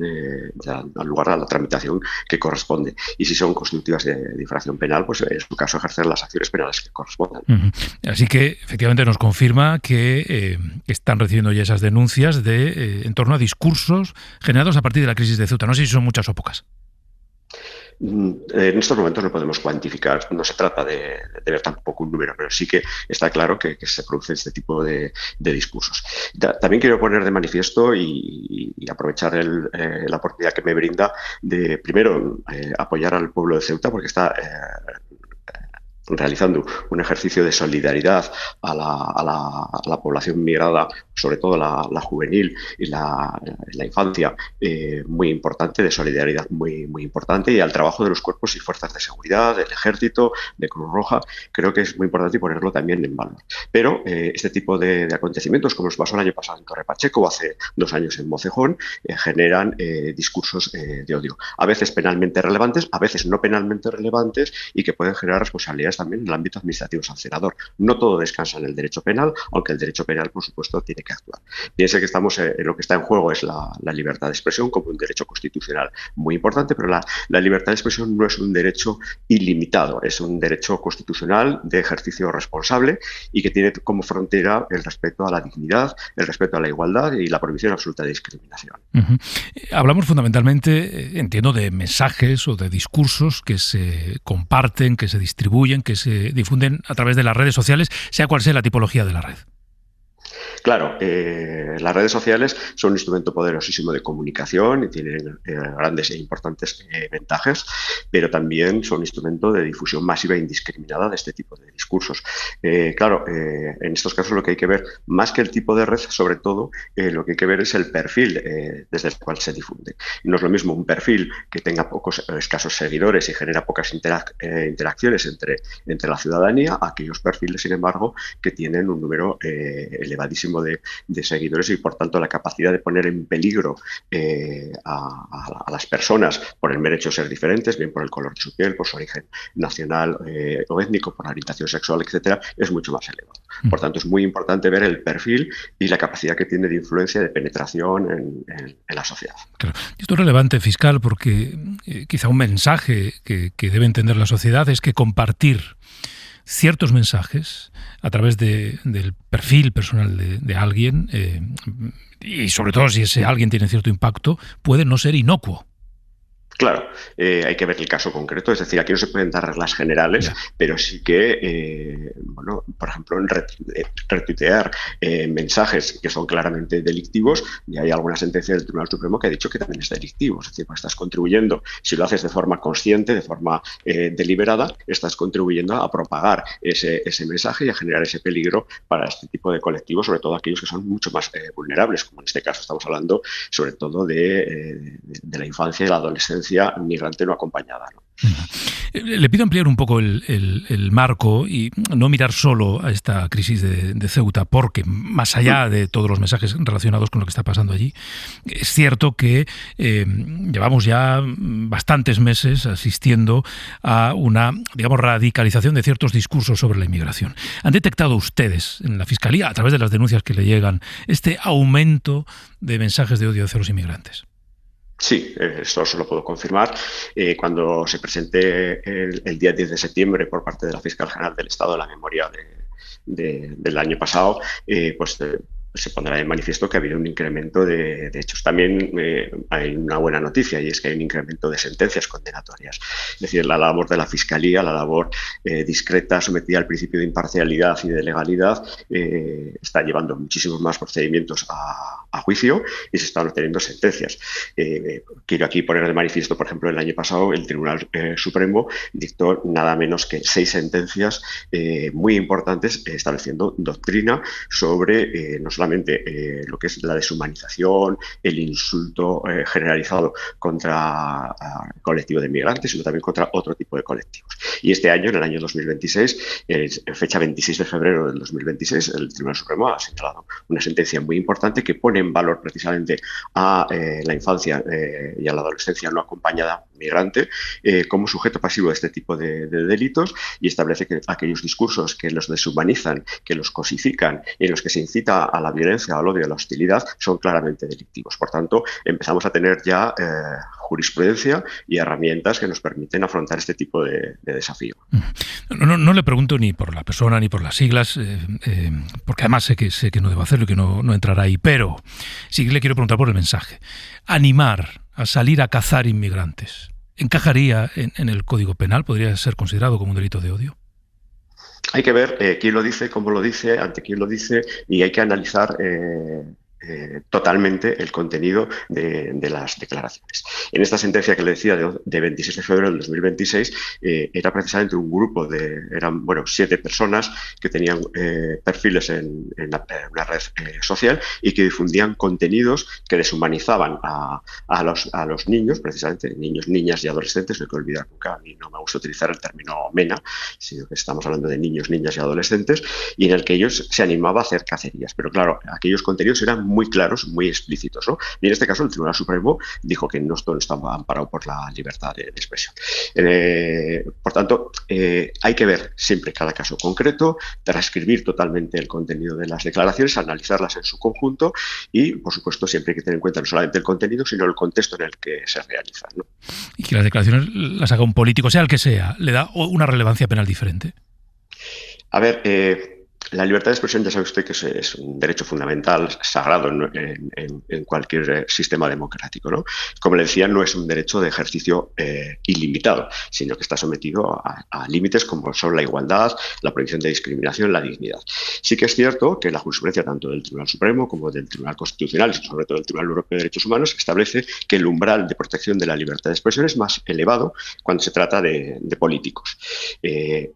al lugar a la tramitación que corresponde. Y si son constitutivas de infracción penal, pues en su caso ejercer las acciones penales que correspondan. Así que, efectivamente, nos confirma que están recibiendo ya esas denuncias en torno a discursos generados a partir de la crisis de Ceuta. No sé si son muchas o pocas. En estos momentos no podemos cuantificar, no se trata de ver tampoco un número, pero sí que está claro que se produce este tipo de discursos. También quiero poner de manifiesto y aprovechar la oportunidad que me brinda de, primero, apoyar al pueblo de Ceuta, porque está realizando un ejercicio de solidaridad a la población migrada, sobre todo la juvenil y la infancia, muy importante, de solidaridad muy importante, y al trabajo de los cuerpos y fuerzas de seguridad, del Ejército, de Cruz Roja. Creo que es muy importante ponerlo también en valor. Pero este tipo de acontecimientos, como nos pasó el año pasado en Torre Pacheco o hace 2 años en Mocejón, generan discursos de odio, a veces penalmente relevantes, a veces no penalmente relevantes, y que pueden generar responsabilidades también en el ámbito administrativo sancionador. No todo descansa en el derecho penal, aunque el derecho penal, por supuesto, tiene que actuar. Piense que estamos lo que está en juego es la libertad de expresión como un derecho constitucional muy importante, pero la libertad de expresión no es un derecho ilimitado, es un derecho constitucional de ejercicio responsable y que tiene como frontera el respeto a la dignidad, el respeto a la igualdad y la prohibición absoluta de discriminación. Hablamos fundamentalmente, entiendo, de mensajes o de discursos que se comparten, que se distribuyen, que se difunden a través de las redes sociales, sea cual sea la tipología de la red. Claro, las redes sociales son un instrumento poderosísimo de comunicación y tienen grandes e importantes ventajas, pero también son un instrumento de difusión masiva e indiscriminada de este tipo de discursos. Claro, en estos casos lo que hay que ver, más que el tipo de red, sobre todo, lo que hay que ver es el perfil desde el cual se difunde. No es lo mismo un perfil que tenga escasos seguidores y genera pocas interacciones entre la ciudadanía, a aquellos perfiles, sin embargo, que tienen un número elevadísimo de seguidores y, por tanto, la capacidad de poner en peligro a las personas por el mero hecho de ser diferentes, bien por el color de su piel, por su origen nacional o étnico, por la orientación sexual, etcétera, es mucho más elevado. Por tanto, es muy importante ver el perfil y la capacidad que tiene de influencia, de penetración en la sociedad. Claro. Esto es relevante, fiscal, porque quizá un mensaje que debe entender la sociedad es que compartir ciertos mensajes a través del perfil personal de alguien, y sobre todo si ese alguien tiene cierto impacto, puede no ser inocuo. Claro, hay que ver el caso concreto, es decir, aquí no se pueden dar reglas generales, pero sí que, por ejemplo, en retuitear mensajes que son claramente delictivos, y hay alguna sentencia del Tribunal Supremo que ha dicho que también es delictivo, es decir, pues estás contribuyendo, si lo haces de forma consciente, de forma deliberada, estás contribuyendo a propagar ese mensaje y a generar ese peligro para este tipo de colectivos, sobre todo aquellos que son mucho más vulnerables, como en este caso estamos hablando sobre todo de la infancia y la adolescencia migrante no acompañada, ¿no? Le pido ampliar un poco el marco y no mirar solo a esta crisis de Ceuta, porque más allá de todos los mensajes relacionados con lo que está pasando allí, es cierto que llevamos ya bastantes meses asistiendo a una, digamos, radicalización de ciertos discursos sobre la inmigración. ¿Han detectado ustedes en la Fiscalía, a través de las denuncias que le llegan, este aumento de mensajes de odio hacia los inmigrantes? Sí, esto se lo puedo confirmar. Cuando se presente el día 10 de septiembre por parte de la Fiscal General del Estado la memoria del año pasado, se pondrá de manifiesto que ha habido un incremento de hechos. También hay una buena noticia, y es que hay un incremento de sentencias condenatorias. Es decir, la labor de la Fiscalía, la labor discreta, sometida al principio de imparcialidad y de legalidad, está llevando muchísimos más procedimientos a juicio y se están obteniendo sentencias. Quiero aquí poner de manifiesto, por ejemplo, el año pasado el Tribunal Supremo dictó nada menos que 6 sentencias muy importantes estableciendo doctrina sobre no solamente lo que es la deshumanización, el insulto generalizado contra el colectivo de migrantes, sino también contra otro tipo de colectivos. Y este año, en el año 2026, en fecha 26 de febrero del 2026, el Tribunal Supremo ha señalado una sentencia muy importante que pone en valor precisamente a la infancia y a la adolescencia no acompañada migrante como sujeto pasivo de este tipo de delitos, y establece que aquellos discursos que los deshumanizan, que los cosifican y en los que se incita a la violencia, al odio, a la hostilidad, son claramente delictivos. Por tanto, empezamos a tener ya jurisprudencia y herramientas que nos permiten afrontar este tipo de desafío. No le pregunto ni por la persona ni por las siglas, porque además sé que no debo hacerlo y que no entrará ahí, pero sí le quiero preguntar por el mensaje. Animar a salir a cazar inmigrantes, ¿encajaría en el Código Penal? ¿Podría ser considerado como un delito de odio? Hay que ver quién lo dice, cómo lo dice, ante quién lo dice, y hay que analizar totalmente el contenido de las declaraciones. En esta sentencia que le decía de 26 de febrero del 2026 era precisamente un grupo eran 7 personas que tenían perfiles en una red social y que difundían contenidos que deshumanizaban a los niños, precisamente niños, niñas y adolescentes. No hay que olvidar nunca, a mí no me gusta utilizar el término MENA, sino que estamos hablando de niños, niñas y adolescentes, y en el que ellos se animaba a hacer cacerías. Pero claro, aquellos contenidos eran muy claros, muy explícitos, ¿no? Y en este caso el Tribunal Supremo dijo que no estaba amparado por la libertad de expresión. Por tanto, hay que ver siempre cada caso concreto, transcribir totalmente el contenido de las declaraciones, analizarlas en su conjunto y, por supuesto, siempre hay que tener en cuenta no solamente el contenido, sino el contexto en el que se realizan, ¿no? Y que las declaraciones las haga un político, sea el que sea, ¿le da una relevancia penal diferente? A ver, la libertad de expresión, ya sabe usted que es un derecho fundamental, sagrado en cualquier sistema democrático, ¿no? Como le decía, no es un derecho de ejercicio ilimitado, sino que está sometido a límites como son la igualdad, la prohibición de discriminación, la dignidad. Sí que es cierto que la jurisprudencia tanto del Tribunal Supremo como del Tribunal Constitucional y sobre todo del Tribunal Europeo de Derechos Humanos establece que el umbral de protección de la libertad de expresión es más elevado cuando se trata de políticos.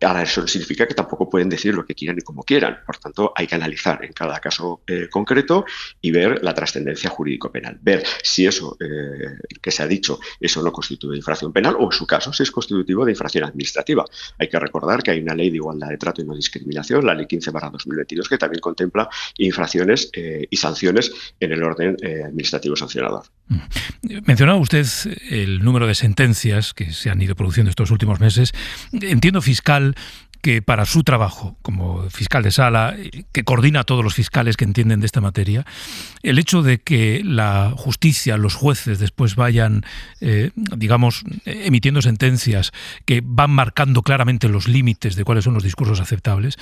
Ahora, eso no significa que tampoco pueden decir lo que quieran y como quieran. Por tanto, hay que analizar en cada caso concreto y ver la trascendencia jurídico-penal. Ver si eso que se ha dicho, eso no constituye infracción penal o, en su caso, si es constitutivo de infracción administrativa. Hay que recordar que hay una ley de igualdad de trato y no discriminación, la Ley 15/2022, que también contempla infracciones y sanciones en el orden administrativo sancionador. Mencionaba usted el número de sentencias que se han ido produciendo estos últimos meses. Entiendo, fiscal, que para su trabajo como fiscal de sala, que coordina a todos los fiscales que entienden de esta materia, el hecho de que la justicia, los jueces después vayan, emitiendo sentencias que van marcando claramente los límites de cuáles son los discursos aceptables,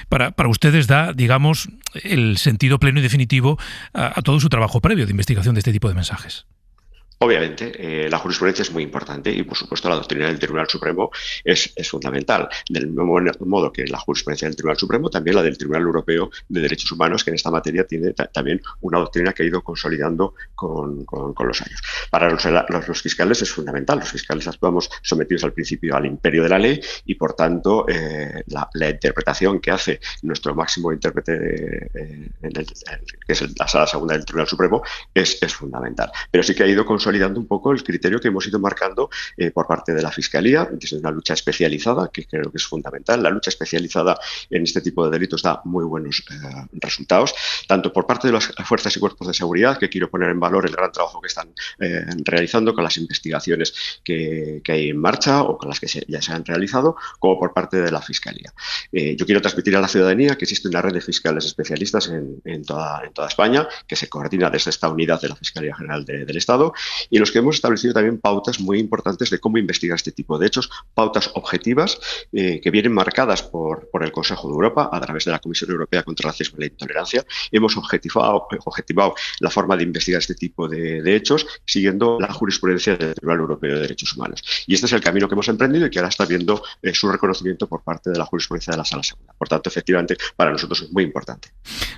para ustedes da, digamos, el sentido pleno y definitivo a todo su trabajo previo de investigación de este tipo de mensajes. Obviamente, la jurisprudencia es muy importante y, por supuesto, la doctrina del Tribunal Supremo es fundamental. Del mismo modo que la jurisprudencia del Tribunal Supremo, también la del Tribunal Europeo de Derechos Humanos, que en esta materia tiene también una doctrina que ha ido consolidando con los años. Para los fiscales es fundamental. Los fiscales actuamos sometidos al principio al imperio de la ley y, por tanto, la interpretación que hace nuestro máximo intérprete, que es la Sala Segunda del Tribunal Supremo, es fundamental. Pero sí que ha ido consolidando un poco el criterio que hemos ido marcando por parte de la Fiscalía, desde una lucha especializada, que creo que es fundamental. La lucha especializada en este tipo de delitos da muy buenos resultados, tanto por parte de las fuerzas y cuerpos de seguridad, que quiero poner en valor el gran trabajo que están realizando con las investigaciones que hay en marcha o con las que ya se han realizado, como por parte de la Fiscalía. Yo quiero transmitir a la ciudadanía que existe una red de fiscales especialistas en toda España, que se coordina desde esta unidad de la Fiscalía General del Estado, y en los que hemos establecido también pautas muy importantes de cómo investigar este tipo de hechos, pautas objetivas que vienen marcadas por el Consejo de Europa a través de la Comisión Europea contra el Racismo y la Intolerancia. Hemos objetivado la forma de investigar este tipo de hechos siguiendo la jurisprudencia del Tribunal Europeo de Derechos Humanos. Y este es el camino que hemos emprendido y que ahora está viendo su reconocimiento por parte de la jurisprudencia de la Sala Segunda. Por tanto, efectivamente, para nosotros es muy importante.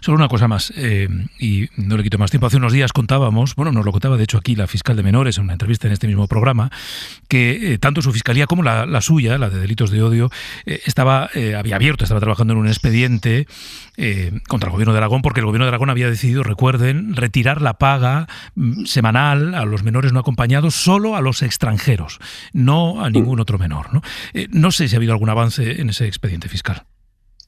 Solo una cosa más, y no le quito más tiempo. Hace unos días contábamos, nos lo contaba de hecho aquí la fiscal de menores en una entrevista en este mismo programa, que tanto su fiscalía como la suya, la de delitos de odio, estaba trabajando en un expediente contra el Gobierno de Aragón, porque el Gobierno de Aragón había decidido, recuerden, retirar la paga semanal a los menores no acompañados solo a los extranjeros, no a ningún otro menor, ¿no? No sé si ha habido algún avance en ese expediente fiscal.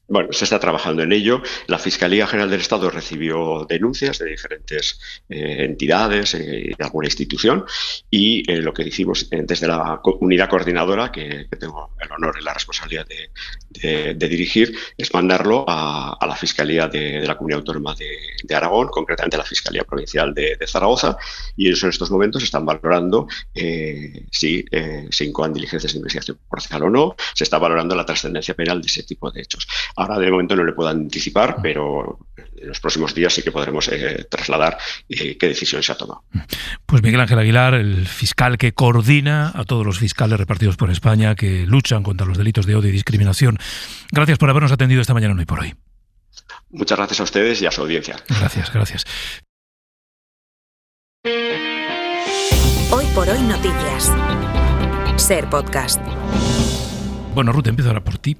Bueno, se está trabajando en ello. La Fiscalía General del Estado recibió denuncias de diferentes entidades y de alguna institución y lo que hicimos desde la unidad coordinadora, que tengo el honor y la responsabilidad de dirigir, es mandarlo a la Fiscalía de la Comunidad Autónoma de Aragón, concretamente a la Fiscalía Provincial de Zaragoza, y ellos en estos momentos están valorando si se incoan diligencias de investigación procesal o no. Se está valorando la trascendencia penal de ese tipo de hechos. Ahora, de momento, no le puedo anticipar, pero en los próximos días sí que podremos trasladar qué decisión se ha tomado. Pues Miguel Ángel Aguilar, el fiscal que coordina a todos los fiscales repartidos por España que luchan contra los delitos de odio y discriminación. Gracias por habernos atendido esta mañana en Hoy por Hoy. Muchas gracias a ustedes y a su audiencia. Gracias. Hoy por hoy noticias. Ser Podcast. Bueno, Ruth, empiezo ahora por ti.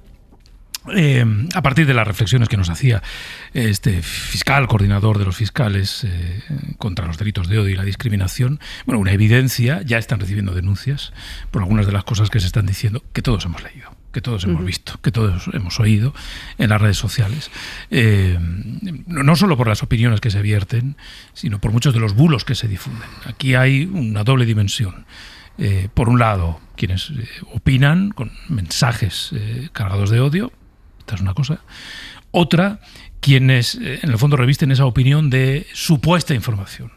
A partir de las reflexiones que nos hacía este fiscal, coordinador de los fiscales contra los delitos de odio y la discriminación, bueno, una evidencia, ya están recibiendo denuncias por algunas de las cosas que se están diciendo, que todos hemos leído, que todos hemos visto, que todos hemos oído en las redes sociales. No solo por las opiniones que se vierten, sino por muchos de los bulos que se difunden. Aquí hay una doble dimensión. Por un lado, quienes opinan con mensajes cargados de odio, esta es una cosa. Otra, quienes en el fondo revisten esa opinión de supuesta información,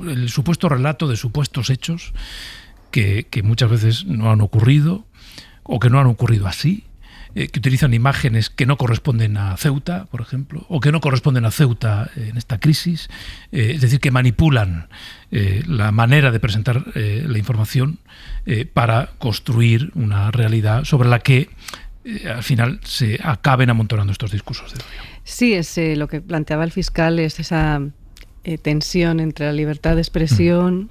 el supuesto relato de supuestos hechos que muchas veces no han ocurrido o que no han ocurrido así, que utilizan imágenes que no corresponden a Ceuta, por ejemplo, o que no corresponden a Ceuta en esta crisis, es decir, que manipulan la manera de presentar la información para construir una realidad sobre la que al final se acaben amontonando estos discursos de odio. Sí, lo que planteaba el fiscal es esa tensión entre la libertad de expresión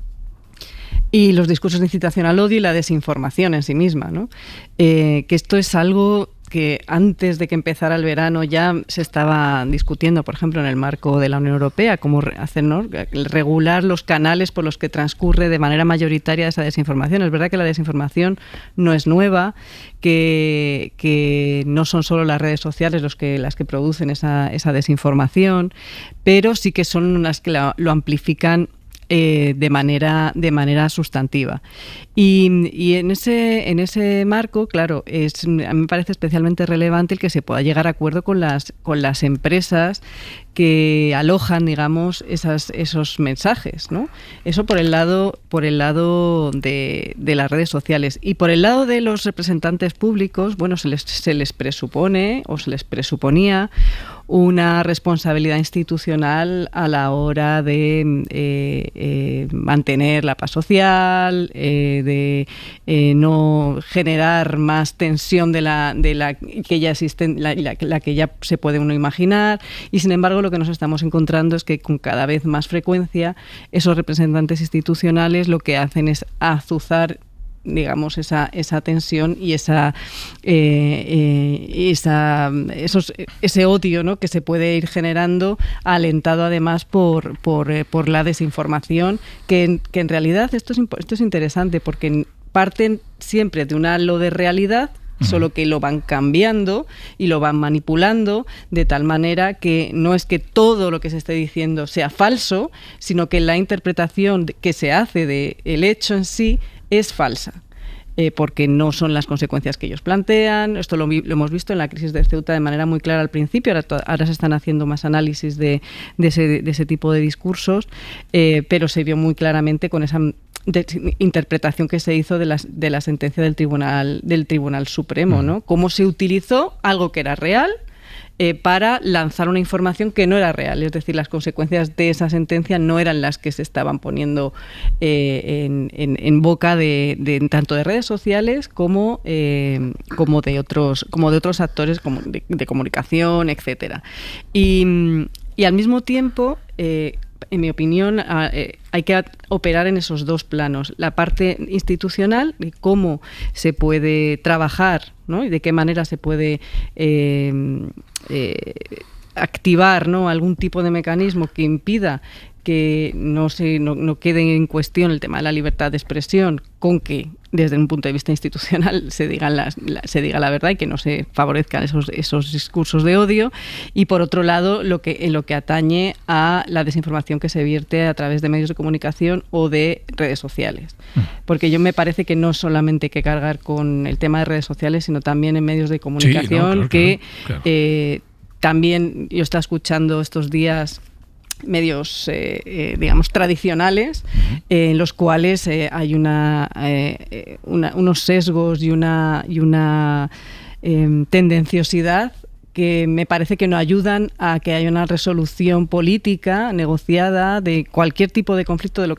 y los discursos de incitación al odio y la desinformación en sí misma, ¿no? Que esto es algo que antes de que empezara el verano ya se estaba discutiendo, por ejemplo, en el marco de la Unión Europea, cómo hacer, ¿no?, regular los canales por los que transcurre de manera mayoritaria esa desinformación. Es verdad que la desinformación no es nueva, que no son solo las redes sociales las que producen esa desinformación, pero sí que son las que lo amplifican de manera sustantiva. Y en ese marco, claro, a mí me parece especialmente relevante el que se pueda llegar a acuerdo con las empresas que alojan, digamos, esos mensajes, ¿no? Eso por el lado de las redes sociales. Y por el lado de los representantes públicos, bueno, se les presupone o se les presuponía una responsabilidad institucional a la hora de mantener la paz social, de no generar más tensión de la que ya existe, la que ya se puede uno imaginar. Y sin embargo, lo que nos estamos encontrando es que con cada vez más frecuencia esos representantes institucionales lo que hacen es azuzar, digamos, esa tensión y ese odio, ¿no?, que se puede ir generando, alentado además por la desinformación, que en realidad esto es interesante porque parten siempre de un halo de realidad, solo que lo van cambiando y lo van manipulando de tal manera que no es que todo lo que se esté diciendo sea falso, sino que la interpretación que se hace del hecho en sí es falsa. Porque no son las consecuencias que ellos plantean. Esto lo hemos visto en la crisis de Ceuta de manera muy clara al principio. Ahora se están haciendo más análisis de ese tipo de discursos, pero se vio muy claramente con esa interpretación que se hizo de la sentencia del Tribunal Supremo, ¿no? Cómo se utilizó algo que era real para lanzar una información que no era real. Es decir, las consecuencias de esa sentencia no eran las que se estaban poniendo en boca de tanto de redes sociales como de otros actores de comunicación, etcétera. Y al mismo tiempo, en mi opinión, hay que operar en esos dos planos. La parte institucional, de cómo se puede trabajar, ¿no?, y de qué manera se puede activar, ¿no?, algún tipo de mecanismo que impida que no quede en cuestión el tema de la libertad de expresión, con que desde un punto de vista institucional se diga la verdad y que no se favorezcan esos discursos de odio. Y por otro lado, en lo que atañe a la desinformación que se vierte a través de medios de comunicación o de redes sociales. Porque yo me parece que no solamente hay que cargar con el tema de redes sociales, sino también en medios de comunicación, claro. También yo estaba escuchando estos días medios, digamos, tradicionales, en los cuales hay unos sesgos y una tendenciosidad que me parece que no ayudan a que haya una resolución política negociada de cualquier tipo de conflicto del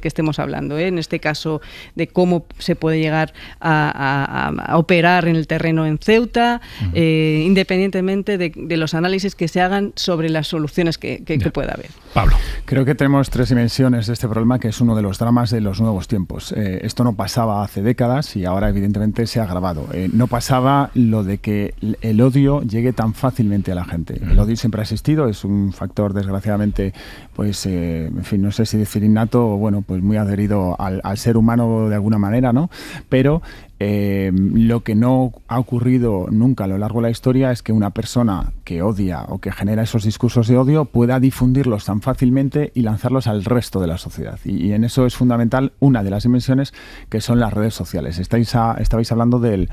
que estemos hablando, ¿eh? En este caso, de cómo se puede llegar a operar en el terreno en Ceuta, independientemente de los análisis que se hagan sobre las soluciones que pueda haber. Pablo. Creo que tenemos tres dimensiones de este problema, que es uno de los dramas de los nuevos tiempos. Esto no pasaba hace décadas y ahora evidentemente se ha agravado. No pasaba lo de que el odio llegue tan fácilmente a la gente. El odio siempre ha existido, es un factor desgraciadamente, pues, en fin, no sé si decir innato o bueno, pues muy adherido al ser humano de alguna manera, ¿no? Pero lo que no ha ocurrido nunca a lo largo de la historia es que una persona que odia o que genera esos discursos de odio pueda difundirlos tan fácilmente y lanzarlos al resto de la sociedad. Y en eso es fundamental una de las dimensiones, que son las redes sociales. Estabais hablando del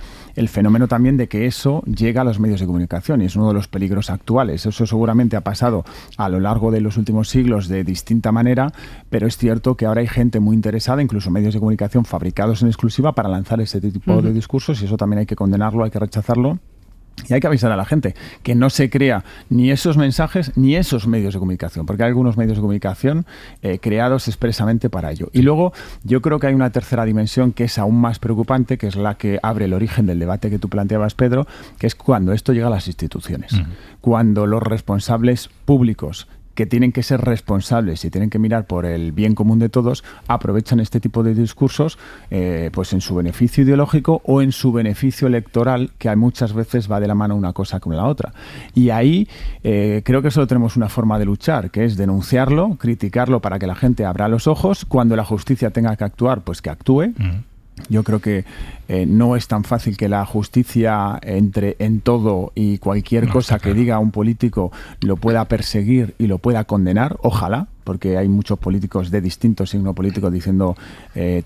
fenómeno también de que eso llega a los medios de comunicación y es uno de los peligros actuales. Eso seguramente ha pasado a lo largo de los últimos siglos de distinta manera, pero es cierto que ahora hay gente muy interesada, incluso medios de comunicación fabricados en exclusiva para lanzar este tipo de discursos, y eso también hay que condenarlo, hay que rechazarlo. Y hay que avisar a la gente que no se crea ni esos mensajes ni esos medios de comunicación, porque hay algunos medios de comunicación creados expresamente para ello. Y luego yo creo que hay una tercera dimensión que es aún más preocupante, que es la que abre el origen del debate que tú planteabas, Pedro, que es cuando esto llega a las instituciones. Cuando los responsables públicos, que tienen que ser responsables y tienen que mirar por el bien común de todos, aprovechan este tipo de discursos pues en su beneficio ideológico o en su beneficio electoral, que muchas veces va de la mano una cosa con la otra. Y ahí creo que solo tenemos una forma de luchar, que es denunciarlo, criticarlo para que la gente abra los ojos. Cuando la justicia tenga que actuar, pues que actúe. Yo creo que no es tan fácil que la justicia entre en todo y cualquier cosa que diga un político lo pueda perseguir y lo pueda condenar. Ojalá, porque hay muchos políticos de distinto signo político diciendo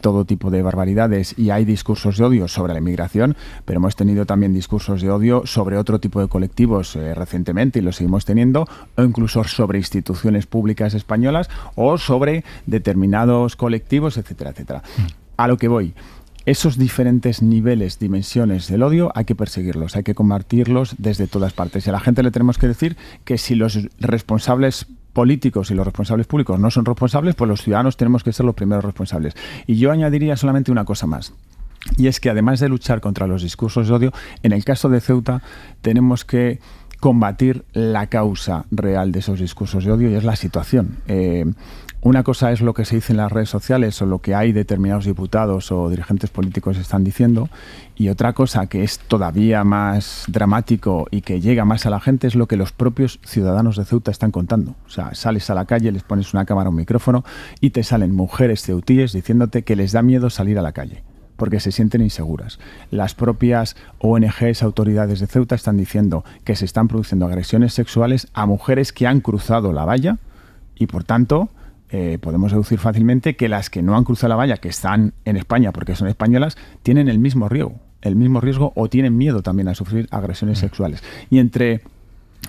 todo tipo de barbaridades, y hay discursos de odio sobre la inmigración, pero hemos tenido también discursos de odio sobre otro tipo de colectivos recientemente, y lo seguimos teniendo, o incluso sobre instituciones públicas españolas o sobre determinados colectivos, etcétera, etcétera. A lo que voy, esos diferentes niveles, dimensiones del odio, hay que perseguirlos, hay que combatirlos desde todas partes. Y a la gente le tenemos que decir que si los responsables políticos y los responsables públicos no son responsables, pues los ciudadanos tenemos que ser los primeros responsables. Y yo añadiría solamente una cosa más. Y es que además de luchar contra los discursos de odio, en el caso de Ceuta tenemos que combatir la causa real de esos discursos de odio, y es la situación. Una cosa es lo que se dice en las redes sociales o lo que hay determinados diputados o dirigentes políticos están diciendo, y otra cosa que es todavía más dramático y que llega más a la gente es lo que los propios ciudadanos de Ceuta están contando. O sea, sales a la calle, les pones una cámara, un micrófono y te salen mujeres ceutíes diciéndote que les da miedo salir a la calle porque se sienten inseguras. Las propias ONGs, autoridades de Ceuta, están diciendo que se están produciendo agresiones sexuales a mujeres que han cruzado la valla, y por tanto podemos deducir fácilmente que las que no han cruzado la valla, que están en España porque son españolas, tienen el mismo riesgo o tienen miedo también a sufrir agresiones sexuales. Y entre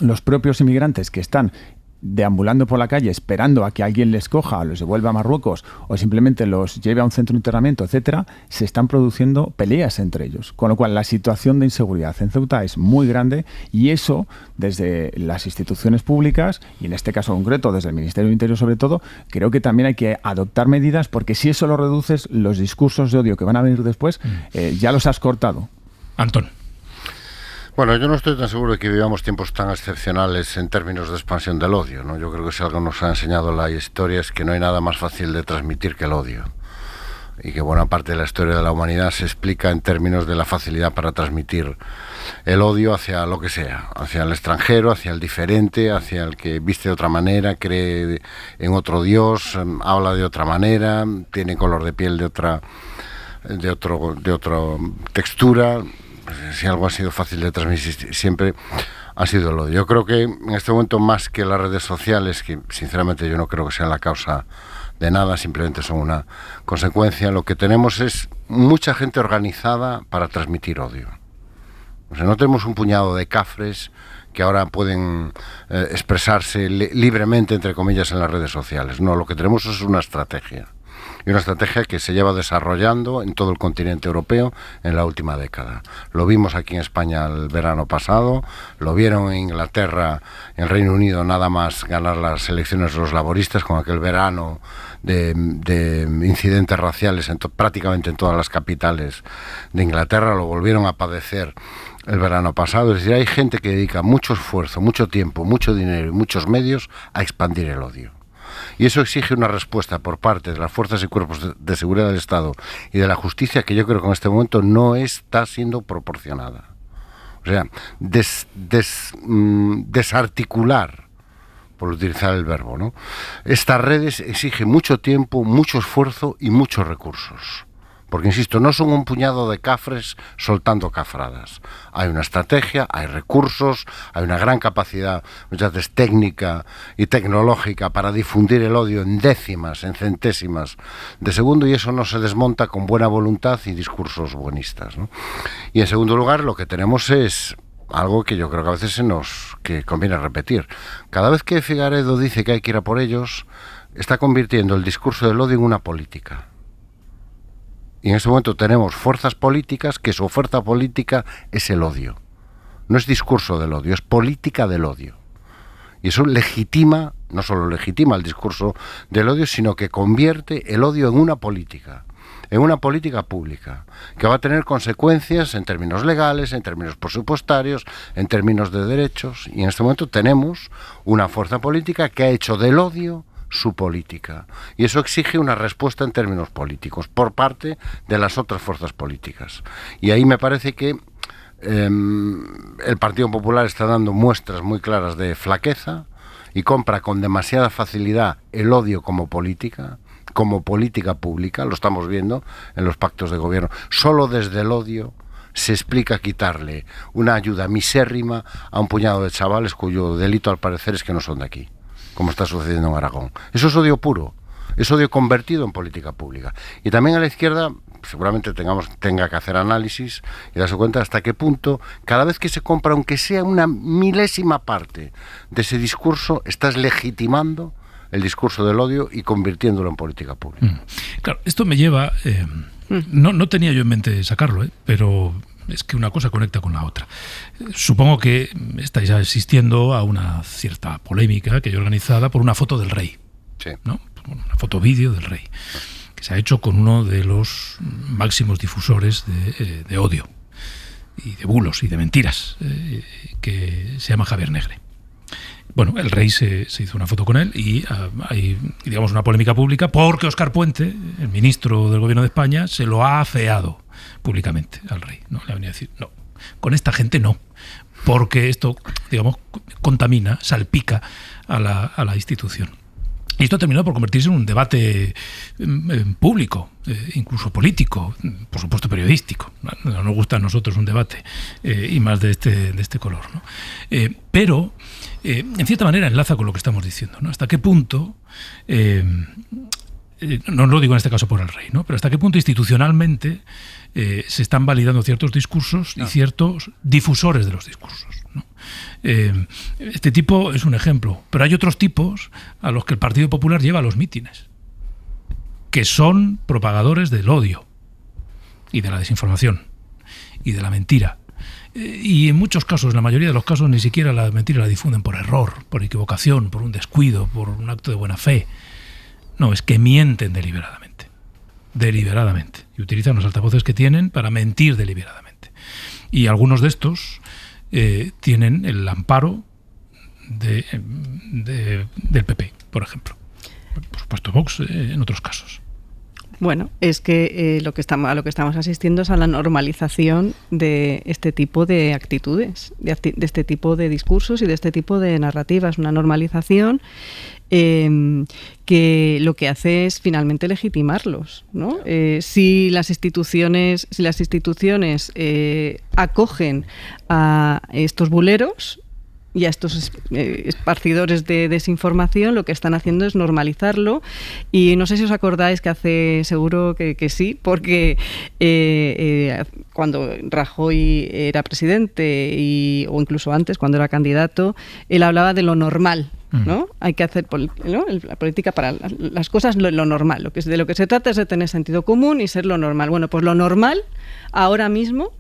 los propios inmigrantes que están deambulando por la calle esperando a que alguien les coja o los devuelva a Marruecos o simplemente los lleve a un centro de internamiento, etcétera, se están produciendo peleas entre ellos. Con lo cual la situación de inseguridad en Ceuta es muy grande, y eso desde las instituciones públicas, y en este caso concreto desde el Ministerio del Interior sobre todo, creo que también hay que adoptar medidas, porque si eso lo reduces, los discursos de odio que van a venir después ya los has cortado. Antón. Bueno, yo no estoy tan seguro de que vivamos tiempos tan excepcionales en términos de expansión del odio, ¿no? Yo creo que si algo nos ha enseñado la historia es que no hay nada más fácil de transmitir que el odio, y que buena parte de la historia de la humanidad se explica en términos de la facilidad para transmitir el odio hacia lo que sea, hacia el extranjero, hacia el diferente, hacia el que viste de otra manera, cree en otro Dios, habla de otra manera, tiene color de piel de otra textura. Si algo ha sido fácil de transmitir siempre ha sido el odio. Yo creo que en este momento, más que las redes sociales, que sinceramente yo no creo que sean la causa de nada, simplemente son una consecuencia, lo que tenemos es mucha gente organizada para transmitir odio. O sea, no tenemos un puñado de cafres que ahora pueden expresarse libremente, entre comillas, en las redes sociales. No, lo que tenemos es una estrategia. y una estrategia que se lleva desarrollando en todo el continente europeo en la última década. Lo vimos aquí en España el verano pasado, lo vieron en Inglaterra, en Reino Unido, nada más ganar las elecciones los laboristas, con aquel verano de incidentes raciales prácticamente en todas las capitales de Inglaterra. Lo volvieron a padecer el verano pasado. Es decir, hay gente que dedica mucho esfuerzo, mucho tiempo, mucho dinero y muchos medios a expandir el odio. Y eso exige una respuesta por parte de las fuerzas y cuerpos de seguridad del Estado y de la justicia que yo creo que en este momento no está siendo proporcionada. O sea, desarticular, por utilizar el verbo, ¿no? Estas redes exigen mucho tiempo, mucho esfuerzo y muchos recursos. Porque, insisto, no son un puñado de cafres soltando cafradas. Hay una estrategia, hay recursos, hay una gran capacidad, muchas veces técnica y tecnológica, para difundir el odio en décimas, en centésimas de segundo, y eso no se desmonta con buena voluntad y discursos buenistas, ¿no? Y en segundo lugar, lo que tenemos es algo que yo creo que a veces que conviene repetir. Cada vez que Figaredo dice que hay que ir a por ellos, está convirtiendo el discurso del odio en una política. Y en este momento tenemos fuerzas políticas que su oferta política es el odio. No es discurso del odio, es política del odio. Y eso legitima, no solo legitima el discurso del odio, sino que convierte el odio en una política pública, que va a tener consecuencias en términos legales, en términos presupuestarios, en términos de derechos. Y en este momento tenemos una fuerza política que ha hecho del odio su política, y eso exige una respuesta en términos políticos por parte de las otras fuerzas políticas. Y ahí me parece que el Partido Popular está dando muestras muy claras de flaqueza y compra con demasiada facilidad el odio como política pública. Lo estamos viendo en los pactos de gobierno. Solo desde el odio se explica quitarle una ayuda misérrima a un puñado de chavales cuyo delito al parecer es que no son de aquí, como está sucediendo en Aragón. Eso es odio puro, es odio convertido en política pública. Y también a la izquierda seguramente tenga que hacer análisis y darse cuenta hasta qué punto, cada vez que se compra, aunque sea una milésima parte de ese discurso, estás legitimando el discurso del odio y convirtiéndolo en política pública. Claro, esto me lleva... no tenía yo en mente sacarlo, pero... es que una cosa conecta con la otra. Supongo que estáis asistiendo a una cierta polémica que hay organizada por una foto del rey. Sí. ¿No? Una foto vídeo del rey, que se ha hecho con uno de los máximos difusores de odio y de bulos y de mentiras, que se llama Javier Negre. Bueno, el rey se hizo una foto con él y hay, digamos, una polémica pública porque Óscar Puente, el ministro del Gobierno de España, se lo ha afeado públicamente al rey, ¿no? Le ha venido a decir, no, con esta gente no, porque esto, digamos, contamina, salpica a la institución. Y esto ha terminado por convertirse en un debate público, incluso político, por supuesto periodístico. No nos gusta a nosotros un debate, y más de este color, ¿no? Pero, en cierta manera, enlaza con lo que estamos diciendo, ¿no? Hasta qué punto... no lo digo en este caso por el rey, ¿no? Pero hasta qué punto institucionalmente se están validando ciertos discursos y ciertos difusores de los discursos, ¿no? Este tipo es un ejemplo, pero hay otros tipos a los que el Partido Popular lleva a los mítines, que son propagadores del odio y de la desinformación y de la mentira. Y en muchos casos, en la mayoría de los casos, ni siquiera la mentira la difunden por error, por equivocación, por un descuido, por un acto de buena fe. No, es que mienten deliberadamente, y utilizan los altavoces que tienen para mentir deliberadamente. Y algunos de estos tienen el amparo del PP, por ejemplo. Por supuesto, Vox en otros casos. Bueno, es que a lo que estamos asistiendo es a la normalización de este tipo de actitudes, de este tipo de discursos y de este tipo de narrativas. Una normalización que lo que hace es finalmente legitimarlos, ¿no? Si las instituciones acogen a estos buleros, y a estos esparcidores de desinformación lo que están haciendo es normalizarlo. Y no sé si os acordáis que seguro que sí, porque cuando Rajoy era presidente o incluso antes, cuando era candidato, él hablaba de lo normal, ¿no? Hay que hacer la política para las cosas lo normal. De lo que se trata es de tener sentido común y ser lo normal. Bueno, pues lo normal ahora mismo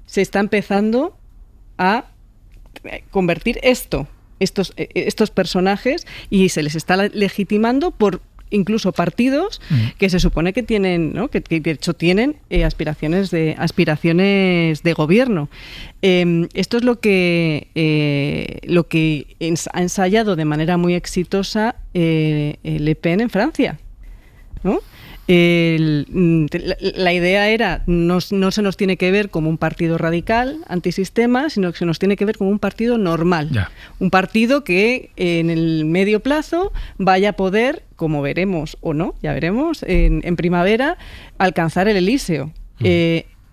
se está empezando a convertir estos personajes, y se les está legitimando por incluso partidos que se supone que tienen, ¿no? que de hecho tienen aspiraciones de gobierno. Esto es lo que ha ensayado de manera muy exitosa Le Pen en Francia, ¿no? La idea era no se nos tiene que ver como un partido radical, antisistema, sino que se nos tiene que ver como un partido normal. Ya. Un partido que en el medio plazo vaya a poder, como veremos o no, ya veremos, en primavera, alcanzar el Elíseo.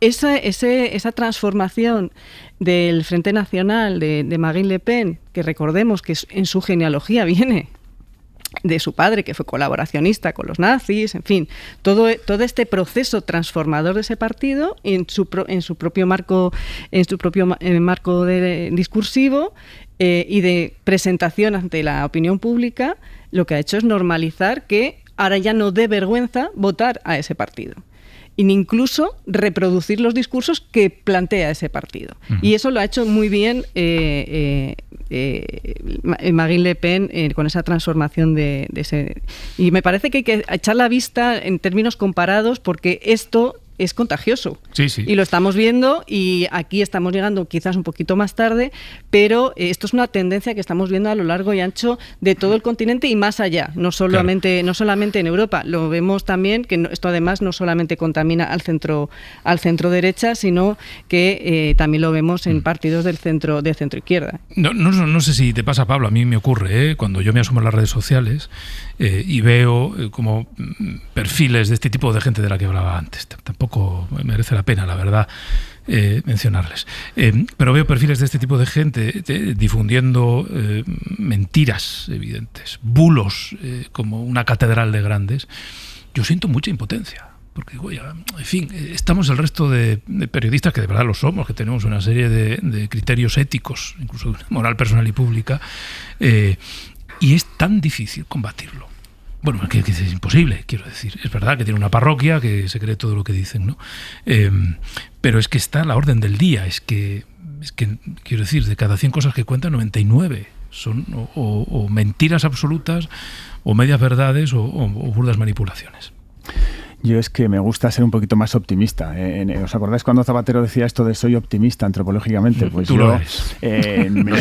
Esa transformación del Frente Nacional de Marine Le Pen, que recordemos que en su genealogía viene de su padre, que fue colaboracionista con los nazis, en fin, todo este proceso transformador de ese partido en su propio marco discursivo y de presentación ante la opinión pública, lo que ha hecho es normalizar que ahora ya no dé vergüenza votar a ese partido, e incluso reproducir los discursos que plantea ese partido. Y eso lo ha hecho muy bien Marine Le Pen con esa transformación de ese. Y me parece que hay que echar la vista en términos comparados, porque esto es contagioso. Sí, sí. Y lo estamos viendo, y aquí estamos llegando quizás un poquito más tarde, pero esto es una tendencia que estamos viendo a lo largo y ancho de todo el continente y más allá, no solamente en Europa. Lo vemos también que esto además no solamente contamina al centro derecha, sino que también lo vemos en partidos del centro izquierda. No sé si te pasa, Pablo, a mí me ocurre, cuando yo me asomo a las redes sociales y veo como perfiles de este tipo de gente de la que hablaba antes. Tampoco merece la pena, la verdad, mencionarles. Pero veo perfiles de este tipo de gente difundiendo mentiras evidentes, bulos como una catedral de grandes. Yo siento mucha impotencia. Porque digo, ya, en fin, estamos el resto de periodistas, que de verdad lo somos, que tenemos una serie de criterios éticos, incluso de moral personal y pública, y es tan difícil combatirlo. Bueno, que es imposible, quiero decir. Es verdad que tiene una parroquia que se cree todo lo que dicen, ¿no? Pero es que está a la orden del día. Es que quiero decir, de cada 100 cosas que cuentan, 99 son o mentiras absolutas, o medias verdades, o burdas manipulaciones. Yo es que me gusta ser un poquito más optimista. ¿Os acordáis cuando Zapatero decía esto de soy optimista antropológicamente? Pues tú lo eres. No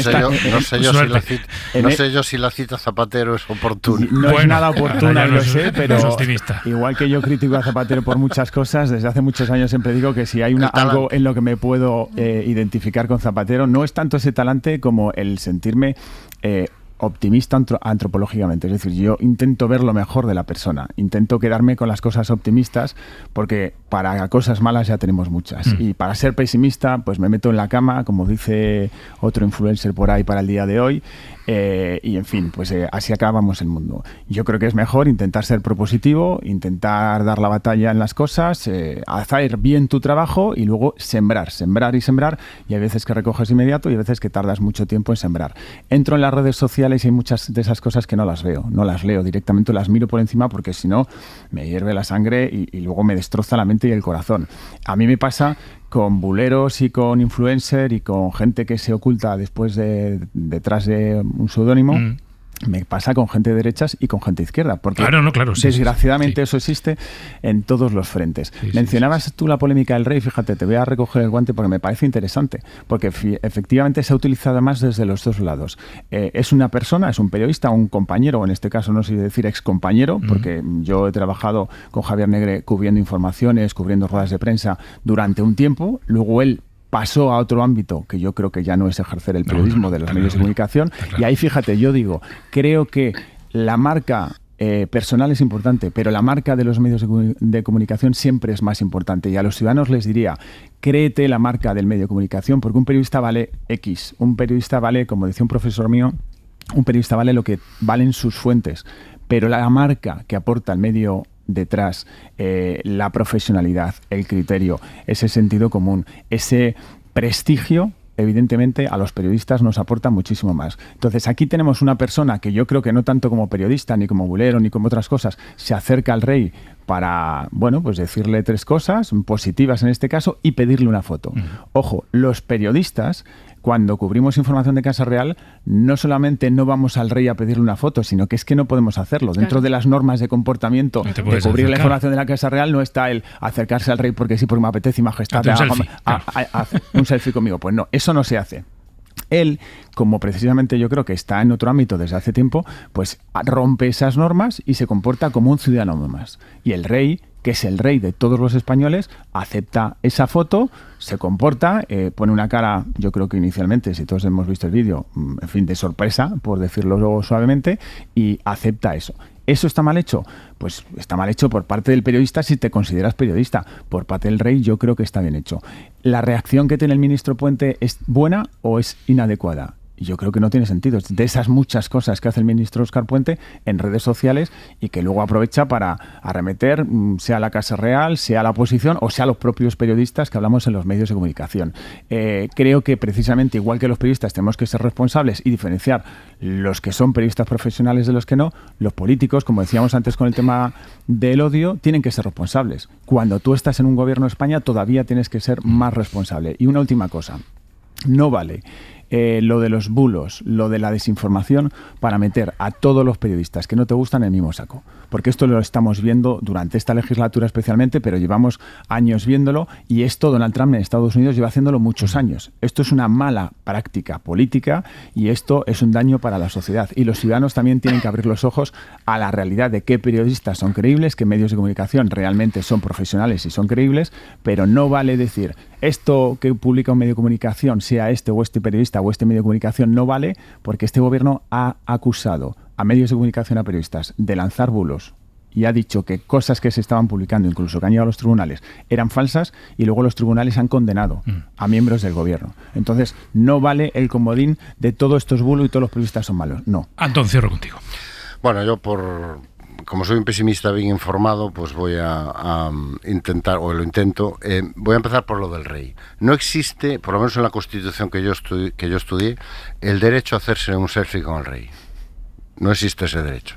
sé yo si la cita Zapatero es oportuna. No es nada oportuna, lo sé, pero igual que yo critico a Zapatero por muchas cosas, desde hace muchos años siempre digo que si hay algo en lo que me puedo identificar con Zapatero, no es tanto ese talante como el sentirme optimista antropológicamente. Es decir, yo intento ver lo mejor de la persona, intento quedarme con las cosas optimistas, porque para cosas malas ya tenemos muchas. Y para ser pesimista, pues me meto en la cama, como dice otro influencer por ahí para el día de hoy, y en fin, pues así acabamos el mundo. Yo creo que es mejor intentar ser propositivo, intentar dar la batalla en las cosas, hacer bien tu trabajo y luego sembrar, y hay veces que recoges inmediato y hay veces que tardas mucho tiempo en sembrar. Entro en las redes sociales y hay muchas de esas cosas que no las leo directamente, las miro por encima, porque si no me hierve la sangre y luego me destroza la mente y el corazón. A mí me pasa con buleros y con influencer y con gente que se oculta detrás de un seudónimo. Me pasa con gente de derechas y con gente de izquierda, porque desgraciadamente eso existe en todos los frentes. Mencionabas tú la polémica del rey, fíjate, te voy a recoger el guante porque me parece interesante, porque efectivamente se ha utilizado más desde los dos lados. Es una persona, es un periodista, un compañero, en este caso no sé decir excompañero, porque yo he trabajado con Javier Negre cubriendo informaciones, cubriendo ruedas de prensa durante un tiempo, luego él pasó a otro ámbito que yo creo que ya no es ejercer el periodismo de los medios de comunicación, y ahí fíjate, yo digo, creo que la marca personal es importante, pero la marca de los medios de comunicación siempre es más importante. Y a los ciudadanos les diría, créete la marca del medio de comunicación, porque un periodista vale X, un periodista vale, como decía un profesor mío, un periodista vale lo que valen sus fuentes, pero la marca que aporta el medio detrás, la profesionalidad, el criterio, ese sentido común, ese prestigio, evidentemente a los periodistas nos aporta muchísimo más. Entonces aquí tenemos una persona que yo creo que no tanto como periodista, ni como bulero, ni como otras cosas, se acerca al rey para, bueno, pues decirle 3 cosas, positivas en este caso, y pedirle una foto. Ojo, los periodistas, cuando cubrimos información de Casa Real, no solamente no vamos al rey a pedirle una foto, sino que es que no podemos hacerlo. Claro. Dentro de las normas de comportamiento de cubrir acercar. La información de la Casa Real no está el acercarse al rey porque sí, porque me apetece y majestad. Un selfie conmigo. Pues no, eso no se hace. Él, como precisamente yo creo que está en otro ámbito desde hace tiempo, pues rompe esas normas y se comporta como un ciudadano más. Y el rey, que es el rey de todos los españoles, acepta esa foto, se comporta, pone una cara, yo creo que inicialmente, si todos hemos visto el vídeo, en fin, de sorpresa, por decirlo suavemente, y acepta eso. ¿Eso está mal hecho? Pues está mal hecho por parte del periodista si te consideras periodista. Por parte del rey yo creo que está bien hecho. ¿La reacción que tiene el ministro Puente es buena o es inadecuada? Yo creo que no tiene sentido. De esas muchas cosas que hace el ministro Óscar Puente en redes sociales y que luego aprovecha para arremeter, sea la Casa Real, sea la oposición o sea los propios periodistas que hablamos en los medios de comunicación. Creo que precisamente, igual que los periodistas, tenemos que ser responsables y diferenciar los que son periodistas profesionales de los que no. Los políticos, como decíamos antes con el tema del odio, tienen que ser responsables. Cuando tú estás en un gobierno de España, todavía tienes que ser más responsable. Y una última cosa, no vale lo de los bulos, lo de la desinformación para meter a todos los periodistas que no te gustan en el mismo saco. Porque esto lo estamos viendo durante esta legislatura especialmente, pero llevamos años viéndolo y esto Donald Trump en Estados Unidos lleva haciéndolo muchos años. Esto es una mala práctica política y esto es un daño para la sociedad. Y los ciudadanos también tienen que abrir los ojos a la realidad de qué periodistas son creíbles, qué medios de comunicación realmente son profesionales y son creíbles, pero no vale decir esto que publica un medio de comunicación, sea este o este periodista o este medio de comunicación, no vale porque este gobierno ha acusado a medios de comunicación, a periodistas, de lanzar bulos y ha dicho que cosas que se estaban publicando, incluso que han llegado a los tribunales, eran falsas y luego los tribunales han condenado a miembros del gobierno. Entonces, no vale el comodín de todos estos bulos y todos los periodistas son malos. No. Antón, cierro contigo. Bueno, yo como soy un pesimista bien informado, pues voy a intentar, o lo intento, voy a empezar por lo del rey. No existe, por lo menos en la Constitución que yo estudié, el derecho a hacerse un selfie con el rey. No existe ese derecho.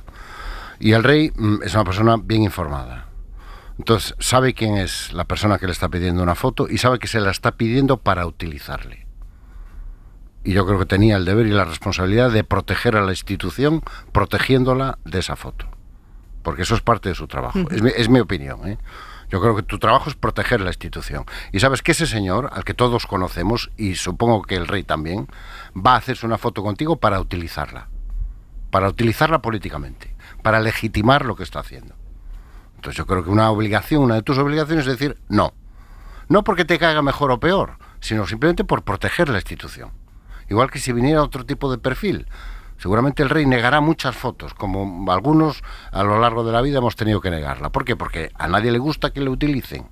Y el rey es una persona bien informada. Entonces, sabe quién es la persona que le está pidiendo una foto y sabe que se la está pidiendo para utilizarle. Y yo creo que tenía el deber y la responsabilidad de proteger a la institución protegiéndola de esa foto. Porque eso es parte de su trabajo. Es mi opinión, ¿eh? Yo creo que tu trabajo es proteger la institución. Y sabes que ese señor, al que todos conocemos, y supongo que el rey también, va a hacerse una foto contigo para utilizarla políticamente, para legitimar lo que está haciendo. Entonces yo creo que una de tus obligaciones es decir no. No porque te caiga mejor o peor, sino simplemente por proteger la institución. Igual que si viniera otro tipo de perfil. Seguramente el rey negará muchas fotos, como algunos a lo largo de la vida hemos tenido que negarla. ¿Por qué? Porque a nadie le gusta que le utilicen.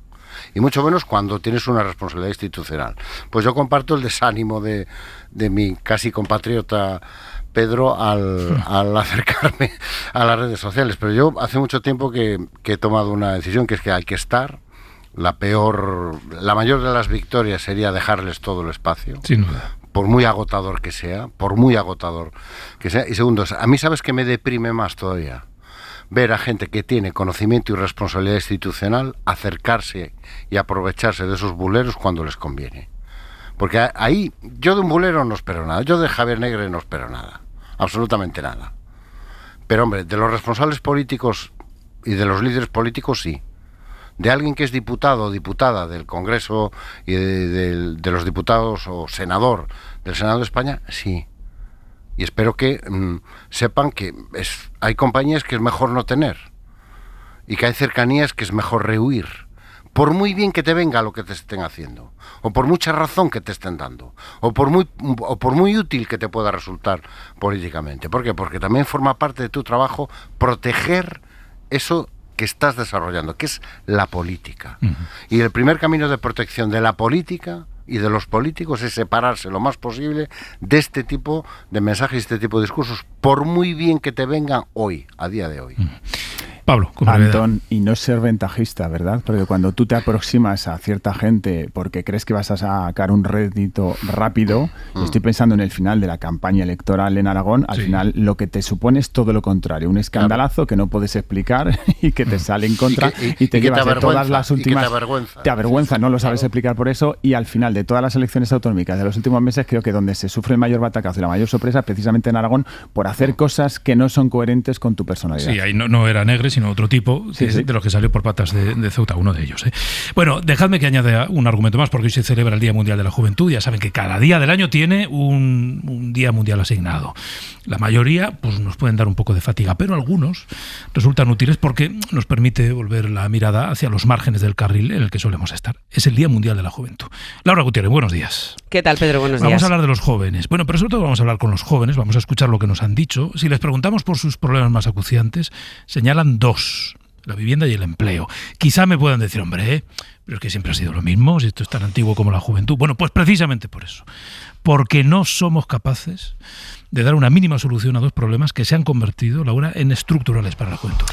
Y mucho menos cuando tienes una responsabilidad institucional. Pues yo comparto el desánimo de mi casi compatriota Pedro al acercarme a las redes sociales. Pero yo hace mucho tiempo que he tomado una decisión, que es que hay que estar. La mayor de las victorias sería dejarles todo el espacio. Sin duda. Por muy agotador que sea. Y segundo, a mí, ¿sabes qué me deprime más todavía? Ver a gente que tiene conocimiento y responsabilidad institucional acercarse y aprovecharse de esos buleros cuando les conviene. Porque ahí, yo de un bulero no espero nada, yo de Javier Negre no espero nada, absolutamente nada. Pero hombre, de los responsables políticos y de los líderes políticos sí. De alguien que es diputado o diputada del Congreso y de los diputados o senador del Senado de España, sí. Y espero que sepan que hay compañías que es mejor no tener y que hay cercanías que es mejor rehuir por muy bien que te venga lo que te estén haciendo, o por mucha razón que te estén dando, o por muy útil que te pueda resultar políticamente. ¿Por qué? Porque también forma parte de tu trabajo proteger eso que estás desarrollando, que es la política. Y el primer camino de protección de la política y de los políticos es separarse lo más posible de este tipo de mensajes, este tipo de discursos, por muy bien que te vengan hoy, a día de hoy. Pablo, Antón, y no ser ventajista, ¿verdad? Porque cuando tú te aproximas a cierta gente porque crees que vas a sacar un rédito rápido, estoy pensando en el final de la campaña electoral en Aragón, al final lo que te supone es todo lo contrario, un escandalazo que no puedes explicar y que te sale en contra y te llevas de todas las últimas... Te avergüenza, no lo sabes explicar por eso, y al final de todas las elecciones autonómicas de los últimos meses, creo que donde se sufre el mayor batacazo y la mayor sorpresa, precisamente en Aragón, por hacer cosas que no son coherentes con tu personalidad. Sí, ahí no era Negre, sino otro tipo, de los que salió por patas de Ceuta, uno de ellos. Bueno, dejadme que añada un argumento más, porque hoy se celebra el Día Mundial de la Juventud. Ya saben que cada día del año tiene un día mundial asignado. La mayoría pues nos pueden dar un poco de fatiga, pero algunos resultan útiles porque nos permite volver la mirada hacia los márgenes del carril en el que solemos estar. Es el Día Mundial de la Juventud. Laura Gutiérrez, buenos días. ¿Qué tal, Pedro? Buenos días. Vamos a hablar de los jóvenes. Bueno, pero sobre todo vamos a hablar con los jóvenes, vamos a escuchar lo que nos han dicho. Si les preguntamos por sus problemas más acuciantes, señalan dos: la vivienda y el empleo. Quizá me puedan decir, hombre, pero es que siempre ha sido lo mismo, si esto es tan antiguo como la juventud. Bueno, pues precisamente por eso. Porque no somos capaces de dar una mínima solución a dos problemas que se han convertido, Laura, en estructurales para la juventud.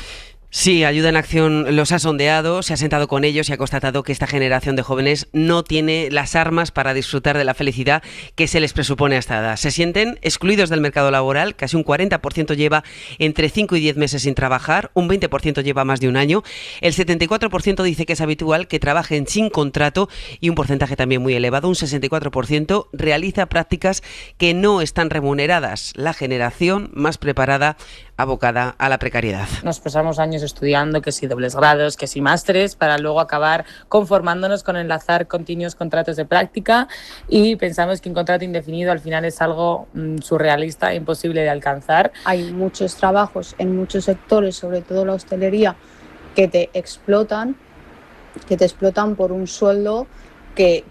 Sí, Ayuda en Acción los ha sondeado, se ha sentado con ellos y ha constatado que esta generación de jóvenes no tiene las armas para disfrutar de la felicidad que se les presupone a esta edad. Se sienten excluidos del mercado laboral, casi un 40% lleva entre 5 y 10 meses sin trabajar, un 20% lleva más de un año, el 74% dice que es habitual que trabajen sin contrato y un porcentaje también muy elevado, un 64%, realiza prácticas que no están remuneradas. La generación más preparada, abocada a la precariedad. Nos pasamos años estudiando, que si dobles grados, que si másteres, para luego acabar conformándonos con enlazar continuos contratos de práctica, y pensamos que un contrato indefinido al final es algo surrealista e imposible de alcanzar. Hay muchos trabajos en muchos sectores, sobre todo la hostelería, que te explotan por un sueldo que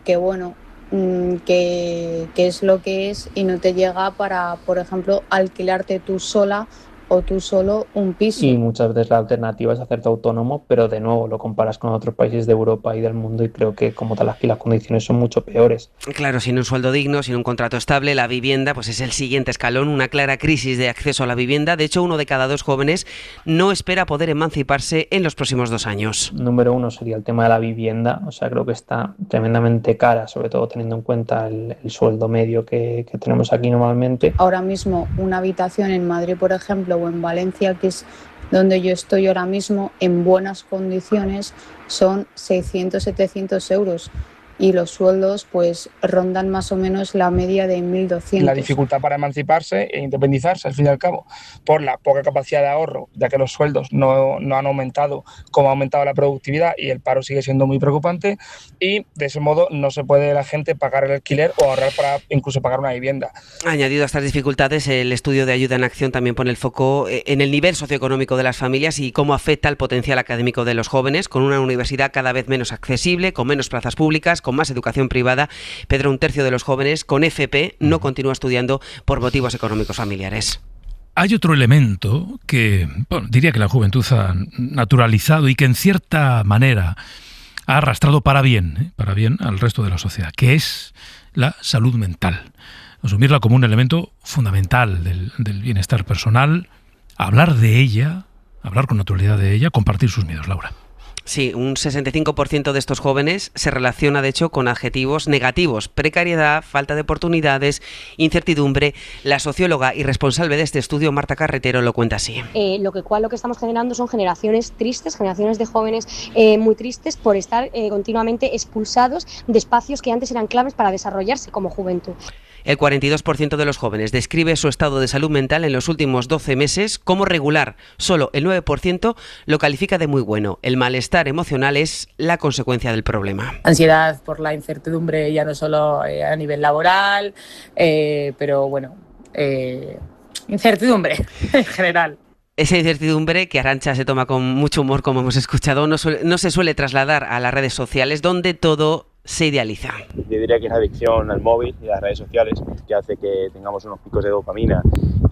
es lo que es y no te llega para, por ejemplo, alquilarte tú sola o tú solo un piso. Y muchas veces la alternativa es hacerte autónomo, pero de nuevo lo comparas con otros países de Europa y del mundo y creo que como tal aquí las condiciones son mucho peores. Claro, sin un sueldo digno, sin un contrato estable, la vivienda pues es el siguiente escalón, una clara crisis de acceso a la vivienda. De hecho, 1 de cada 2 jóvenes no espera poder emanciparse en los próximos 2 años. Número 1 sería el tema de la vivienda, o sea, creo que está tremendamente cara, sobre todo teniendo en cuenta el sueldo medio que tenemos aquí normalmente. Ahora mismo una habitación en Madrid, por ejemplo, o en Valencia, que es donde yo estoy ahora mismo, en buenas condiciones, son 600-700 euros. Y los sueldos pues rondan más o menos la media de 1.200. La dificultad para emanciparse e independizarse, al fin y al cabo, por la poca capacidad de ahorro, ya que los sueldos no han aumentado como ha aumentado la productividad y el paro sigue siendo muy preocupante, y de ese modo no se puede la gente pagar el alquiler o ahorrar para incluso pagar una vivienda. Añadido a estas dificultades, el estudio de Ayuda en Acción también pone el foco en el nivel socioeconómico de las familias y cómo afecta el potencial académico de los jóvenes, con una universidad cada vez menos accesible, con menos plazas públicas, con más educación privada. Pedro, 1/3 de los jóvenes con FP no continúa estudiando por motivos económicos familiares. Hay otro elemento que, diría que la juventud ha naturalizado y que en cierta manera ha arrastrado para bien al resto de la sociedad, que es la salud mental. Asumirla como un elemento fundamental del bienestar personal, hablar de ella, hablar con naturalidad de ella, compartir sus miedos, Laura. Sí, un 65% de estos jóvenes se relaciona, de hecho, con adjetivos negativos: precariedad, falta de oportunidades, incertidumbre. La socióloga y responsable de este estudio, Marta Carretero, lo cuenta así. Lo que estamos generando son generaciones tristes, generaciones de jóvenes muy tristes por estar continuamente expulsados de espacios que antes eran claves para desarrollarse como juventud. El 42% de los jóvenes describe su estado de salud mental en los últimos 12 meses como regular. Solo el 9% lo califica de muy bueno. El malestar emocional es la consecuencia del problema. Ansiedad por la incertidumbre, ya no solo a nivel laboral, pero bueno, incertidumbre en general. Esa incertidumbre que Arantxa se toma con mucho humor, como hemos escuchado, no se suele trasladar a las redes sociales, donde todo se idealiza. Yo diría que es la adicción al móvil y a las redes sociales que hace que tengamos unos picos de dopamina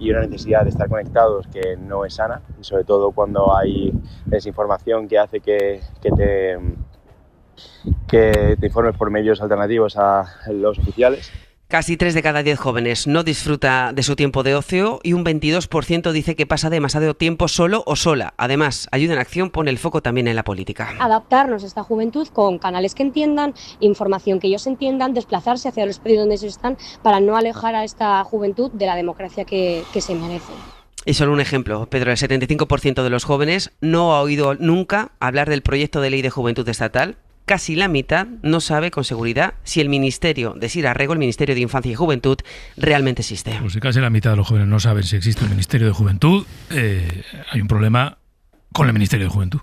y una necesidad de estar conectados que no es sana, y sobre todo cuando hay desinformación que hace que te informes por medios alternativos a los oficiales. Casi 3 de cada 10 jóvenes no disfruta de su tiempo de ocio y un 22% dice que pasa demasiado tiempo solo o sola. Además, Ayuda en Acción pone el foco también en la política. Adaptarnos a esta juventud con canales que entiendan, información que ellos entiendan, desplazarse hacia los países donde ellos están para no alejar a esta juventud de la democracia que se merece. Y solo un ejemplo, Pedro, el 75% de los jóvenes no ha oído nunca hablar del proyecto de ley de juventud estatal. Casi la mitad no sabe con seguridad si el Ministerio de Sira Rego, el Ministerio de Infancia y Juventud, realmente existe. Pues si casi la mitad de los jóvenes no saben si existe el Ministerio de Juventud, hay un problema con el Ministerio de Juventud.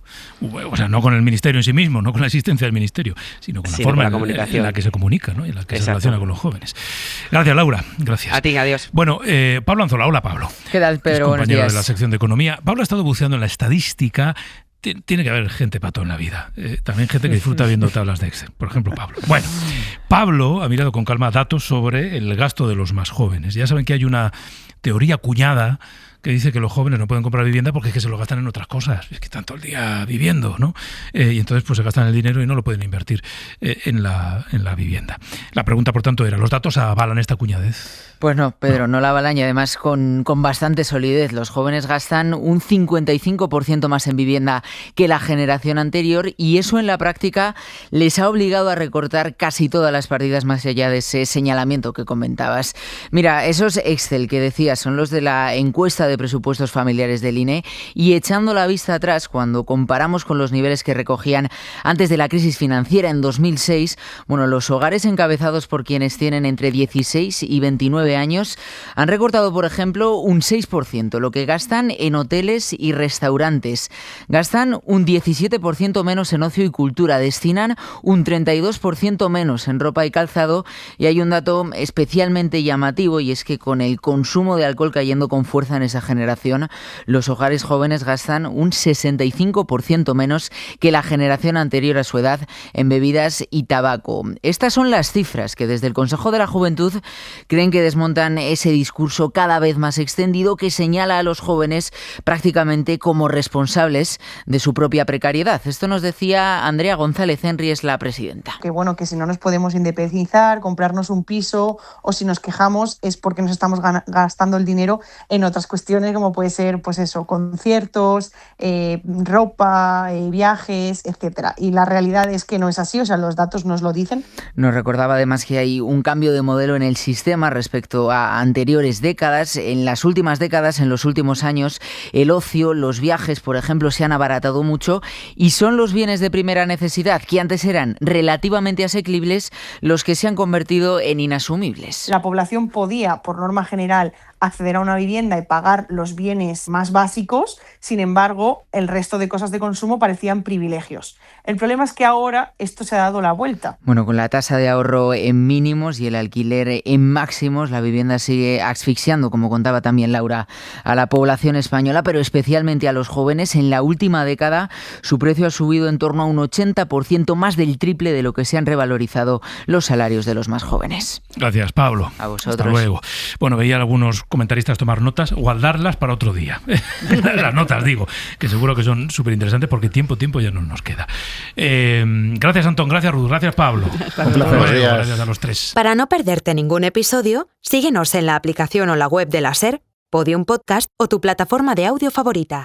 O sea, no con el Ministerio en sí mismo, no con la existencia del Ministerio, sino con la forma en la que se comunica, ¿no? Y en la que se relaciona con los jóvenes. Gracias, Laura. Gracias. A ti, adiós. Bueno, Pablo Anzola. Hola, Pablo. ¿Qué tal, Pedro? Es compañero Buenos días. de la sección de Economía. Pablo ha estado buceando en la estadística. Tiene que haber gente para todo en la vida. También gente que disfruta viendo tablas de Excel. Por ejemplo, Pablo. Bueno, Pablo ha mirado con calma datos sobre el gasto de los más jóvenes. Ya saben que hay una teoría acuñada que dice que los jóvenes no pueden comprar vivienda porque es que se lo gastan en otras cosas. Es que están todo el día viviendo, ¿no? Y entonces pues se gastan el dinero y no lo pueden invertir en la vivienda. La pregunta, por tanto, era, ¿los datos avalan esta cuñadez? Pues no, Pedro, no la avalan, y además con bastante solidez. Los jóvenes gastan un 55% más en vivienda que la generación anterior, y eso en la práctica les ha obligado a recortar casi todas las partidas más allá de ese señalamiento que comentabas. Mira, esos Excel que decías son los de la encuesta de presupuestos familiares del INE, y echando la vista atrás, cuando comparamos con los niveles que recogían antes de la crisis financiera en 2006, bueno, los hogares encabezados por quienes tienen entre 16 y 29 años han recortado, por ejemplo, un 6% lo que gastan en hoteles y restaurantes. Gastan un 17% menos en ocio y cultura, destinan un 32% menos en ropa y calzado, y hay un dato especialmente llamativo, y es que con el consumo de alcohol cayendo con fuerza en esa generación, los hogares jóvenes gastan un 65% menos que la generación anterior a su edad en bebidas y tabaco. Estas son las cifras que desde el Consejo de la Juventud creen que desmontan ese discurso cada vez más extendido que señala a los jóvenes prácticamente como responsables de su propia precariedad. Esto nos decía Andrea González Henry, es la presidenta. Que bueno, que si no nos podemos independizar, comprarnos un piso, o si nos quejamos es porque nos estamos gastando el dinero en otras cuestiones, como puede ser, pues eso, conciertos, ropa, viajes, etcétera. Y la realidad es que no es así, o sea, los datos nos lo dicen. Nos recordaba además que hay un cambio de modelo en el sistema respecto a anteriores décadas. En las últimas décadas, en los últimos años, el ocio, los viajes, por ejemplo, se han abaratado mucho, y son los bienes de primera necesidad, que antes eran relativamente asequibles, los que se han convertido en inasumibles. La población podía, por norma general, acceder a una vivienda y pagar los bienes más básicos, sin embargo, el resto de cosas de consumo parecían privilegios. El problema es que ahora esto se ha dado la vuelta. Bueno, con la tasa de ahorro en mínimos y el alquiler en máximos, la vivienda sigue asfixiando, como contaba también Laura, a la población española, pero especialmente a los jóvenes. En la última década, su precio ha subido en torno a un 80%, más del triple de lo que se han revalorizado los salarios de los más jóvenes. Gracias, Pablo. A vosotros. Hasta luego. Bueno, veía algunos comentaristas tomar notas, guardarlas para otro día. Las notas, digo, que seguro que son súper interesantes, porque tiempo ya no nos queda. Gracias, Antón, gracias, Ruth, gracias, Pablo. Gracias a los tres. Para no perderte ningún episodio, síguenos en la aplicación o la web de la SER, Podium Podcast o tu plataforma de audio favorita.